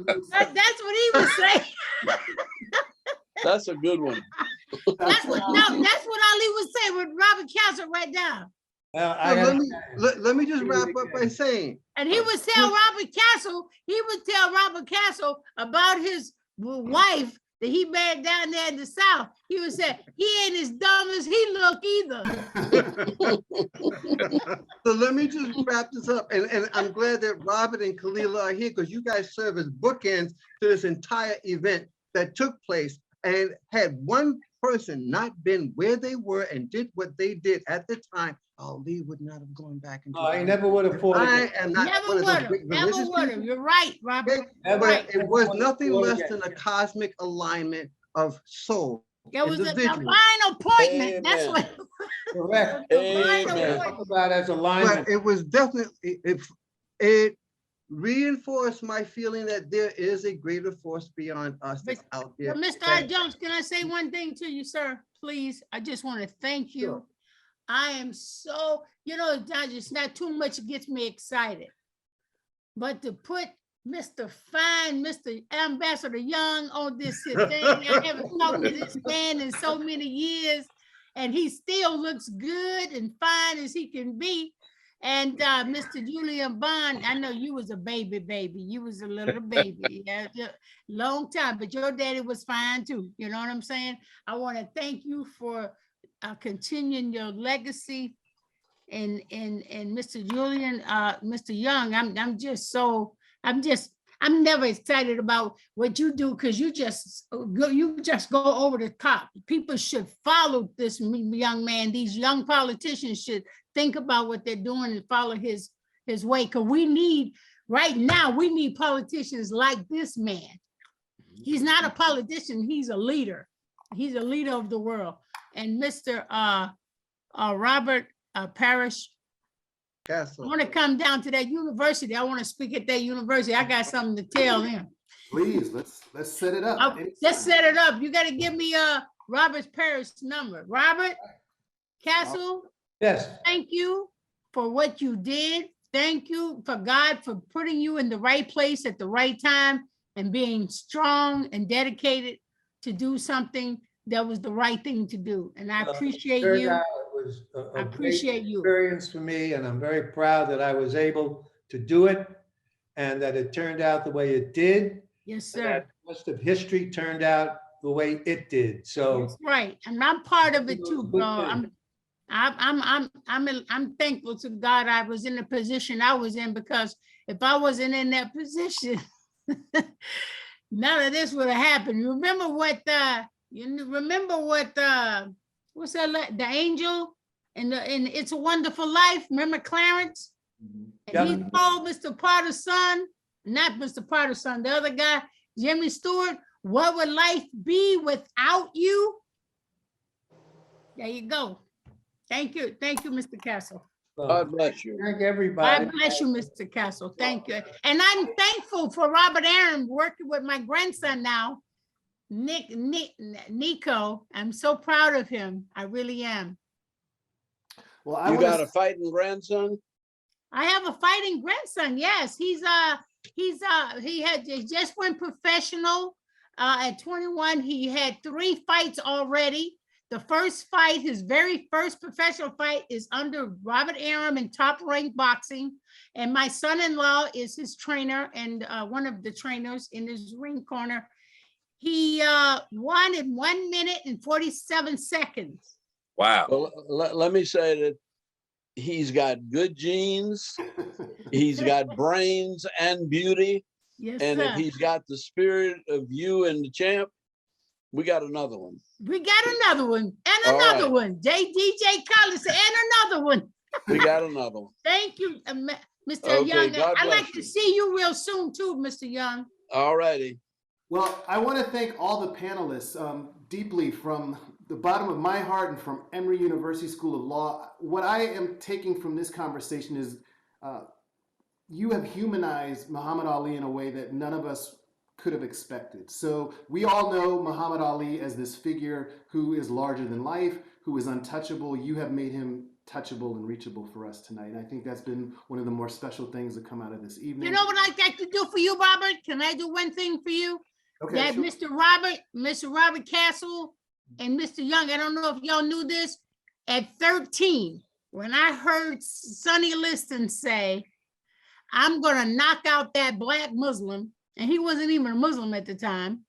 That's what he would say. That's a good one. That's what Ali would say with Robert Castle right now. Well, So let me just wrap up by saying, And he would tell Robert Castle about his wife that he married down there in the South. He would say, he ain't as dumb as he look either. so let me just wrap this up. And I'm glad that Robert and Kalila are here because you guys serve as bookends to this entire event that took place. And had one person not been where they were and did what they did at the time, Ali would not have gone back into. I never would have fought. I am not Never one of would those have, big never religious would have. people. You're right, Robert. Okay? Right. But it was nothing less than a cosmic alignment of soul. There was a individual. divine appointment. That's Amen. what. Correct. Divine Amen. Talk appointment. about as alignment. But it was definitely, it reinforced my feeling that there is a greater force beyond us that's out there. But Mr. R. Jones, can I say one thing to you, sir? Please, I just want to thank you. Sure. I am so, it's not too much gets me excited. But to put Mr. Ambassador Young on this thing, I haven't talked to this man in so many years, and he still looks good and fine as he can be. And Mr. Julian Bond, I know you was a baby. You was a little baby, yeah, long time, but your daddy was fine too. You know what I'm saying? I want to thank you for continuing your legacy. And Mr. Julian, Mr. Young, I'm never excited about what you do because you just go over the top. People should follow this young man. These young politicians should think about what they're doing and follow his way. Because right now, we need politicians like this man. He's not a politician, he's a leader. He's a leader of the world. And Mr. Robert Parrish, Castle. I want to come down to that university. I want to speak at that university. I got something to tell them. Please, let's set it up. Let's set it up. You got to give me Robert Parrish's number. Robert Castle, Yes. thank you for what you did. Thank you for God for putting you in the right place at the right time and being strong and dedicated to do something that was the right thing to do. And I appreciate you. It was I appreciate you. Experience for me, and I'm very proud that I was able to do it and that it turned out the way it did. Yes, And sir. that the rest of history turned out the way it did. So That's right. And I'm part of it too, Good bro. thing. I'm thankful to God I was in the position I was in, because if I wasn't in that position, none of this would have happened. You remember what what's that, the angel in It's a Wonderful Life? Remember Clarence? And he told Mr. Potter's son, not Mr. Potter's son, the other guy, Jimmy Stewart, what would life be without you? There you go. Thank you, Mr. Castle. God bless you. thank everybody. God bless you, Mr. Castle. Thank you. And I'm thankful for Robert Aaron working with my grandson now, Nico. I'm so proud of him. I really am. Well, You got a fighting grandson? I have a fighting grandson. Yes, he just went professional at 21. He had 3 fights already. The first fight, his very first professional fight, is under Robert Arum in Top Rank Boxing. And my son-in-law is his trainer and one of the trainers in his ring corner. He won in 1 minute and 47 seconds. Wow. Well, let me say that he's got good genes, he's got brains and beauty, Yes, and if sir. he's got the spirit of you and the champ, we got another one. We got another one and All another right. one. DJ Collins and another one. We got another one. Thank you, Mr. Okay, Young. God I'd bless like to you. see you real soon too, Mr. Young. All righty. Well, I want to thank all the panelists deeply from the bottom of my heart and from Emory University School of Law. What I am taking from this conversation is you have humanized Muhammad Ali in a way that none of us could have expected. So we all know Muhammad Ali as this figure who is larger than life, who is untouchable. You have made him touchable and reachable for us tonight. And I think that's been one of the more special things that come out of this evening. You know what I'd like to do for you, Robert? Can I do one thing for you? Okay, That sure. Mr. Robert Castle and Mr. Young, I don't know if y'all knew this, at 13, when I heard Sonny Liston say, I'm gonna knock out that black Muslim, and he wasn't even a Muslim at the time,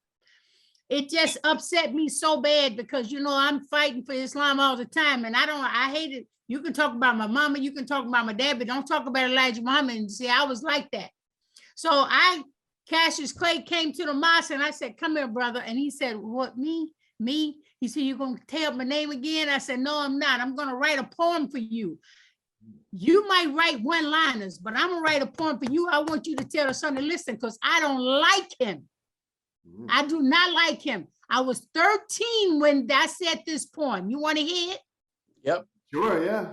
it just upset me so bad because, you know, I'm fighting for Islam all the time, and I hate it. You can talk about my mama, you can talk about my dad, but don't talk about Elijah Muhammad. And see, I was like that. So Cassius Clay came to the mosque and I said, come here, brother. And he said, what, me? Me? He said, you're going to tell my name again? I said, no, I'm not. I'm going to write a poem for you. You might write one-liners, but I'm going to write a poem for you. I want you to tell the son to listen because I don't like him. I do not like him. I was 13 when I said this poem. You want to hear it? Yep. Sure, yeah.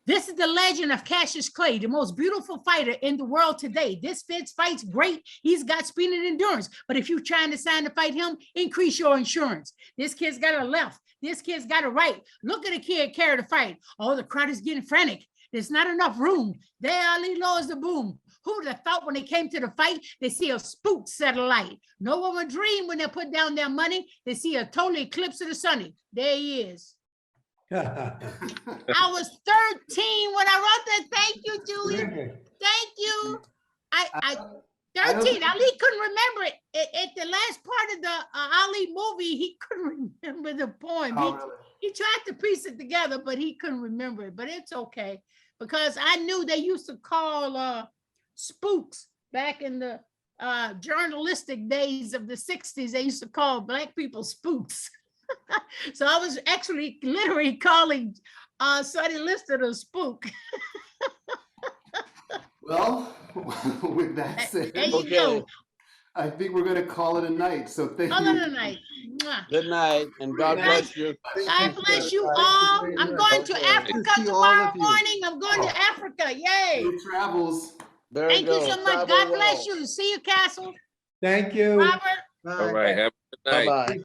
This is the legend of Cassius Clay, the most beautiful fighter in the world today. This fights great. He's got speed and endurance. But if you're trying to sign to fight him, increase your insurance. This kid's got a left. This kid's got a right. Look at a kid carry the fight. Oh, the crowd is getting frantic. There's not enough room. There Ali lowers the boom. Who would have thought when they came to the fight, they see a spook satellite. No one would dream when they put down their money, they see a total eclipse of the sun. There he is. I was 13 when I wrote that. Thank you, Julian. Thank you. I 13. Ali couldn't remember it. At the last part of the Ali movie, he couldn't remember the poem. He tried to piece it together, but he couldn't remember it. But it's okay because I knew they used to call spooks back in the journalistic days of the 60s. They used to call Black people spooks. So I was actually literally calling Sonny Liston a spook. Well, with that said, There you go. I think we're going to call it a night. So thank Call you. it a night. Mwah. Good night, and God bless you. God bless you all. I'm going to Africa tomorrow morning. I'm going to Africa. Yay. Safe travels. Very Thank you good. so much. Travel God bless well. you. See you, Castle. Thank you. Robert. All right. Have a good night. Bye-bye.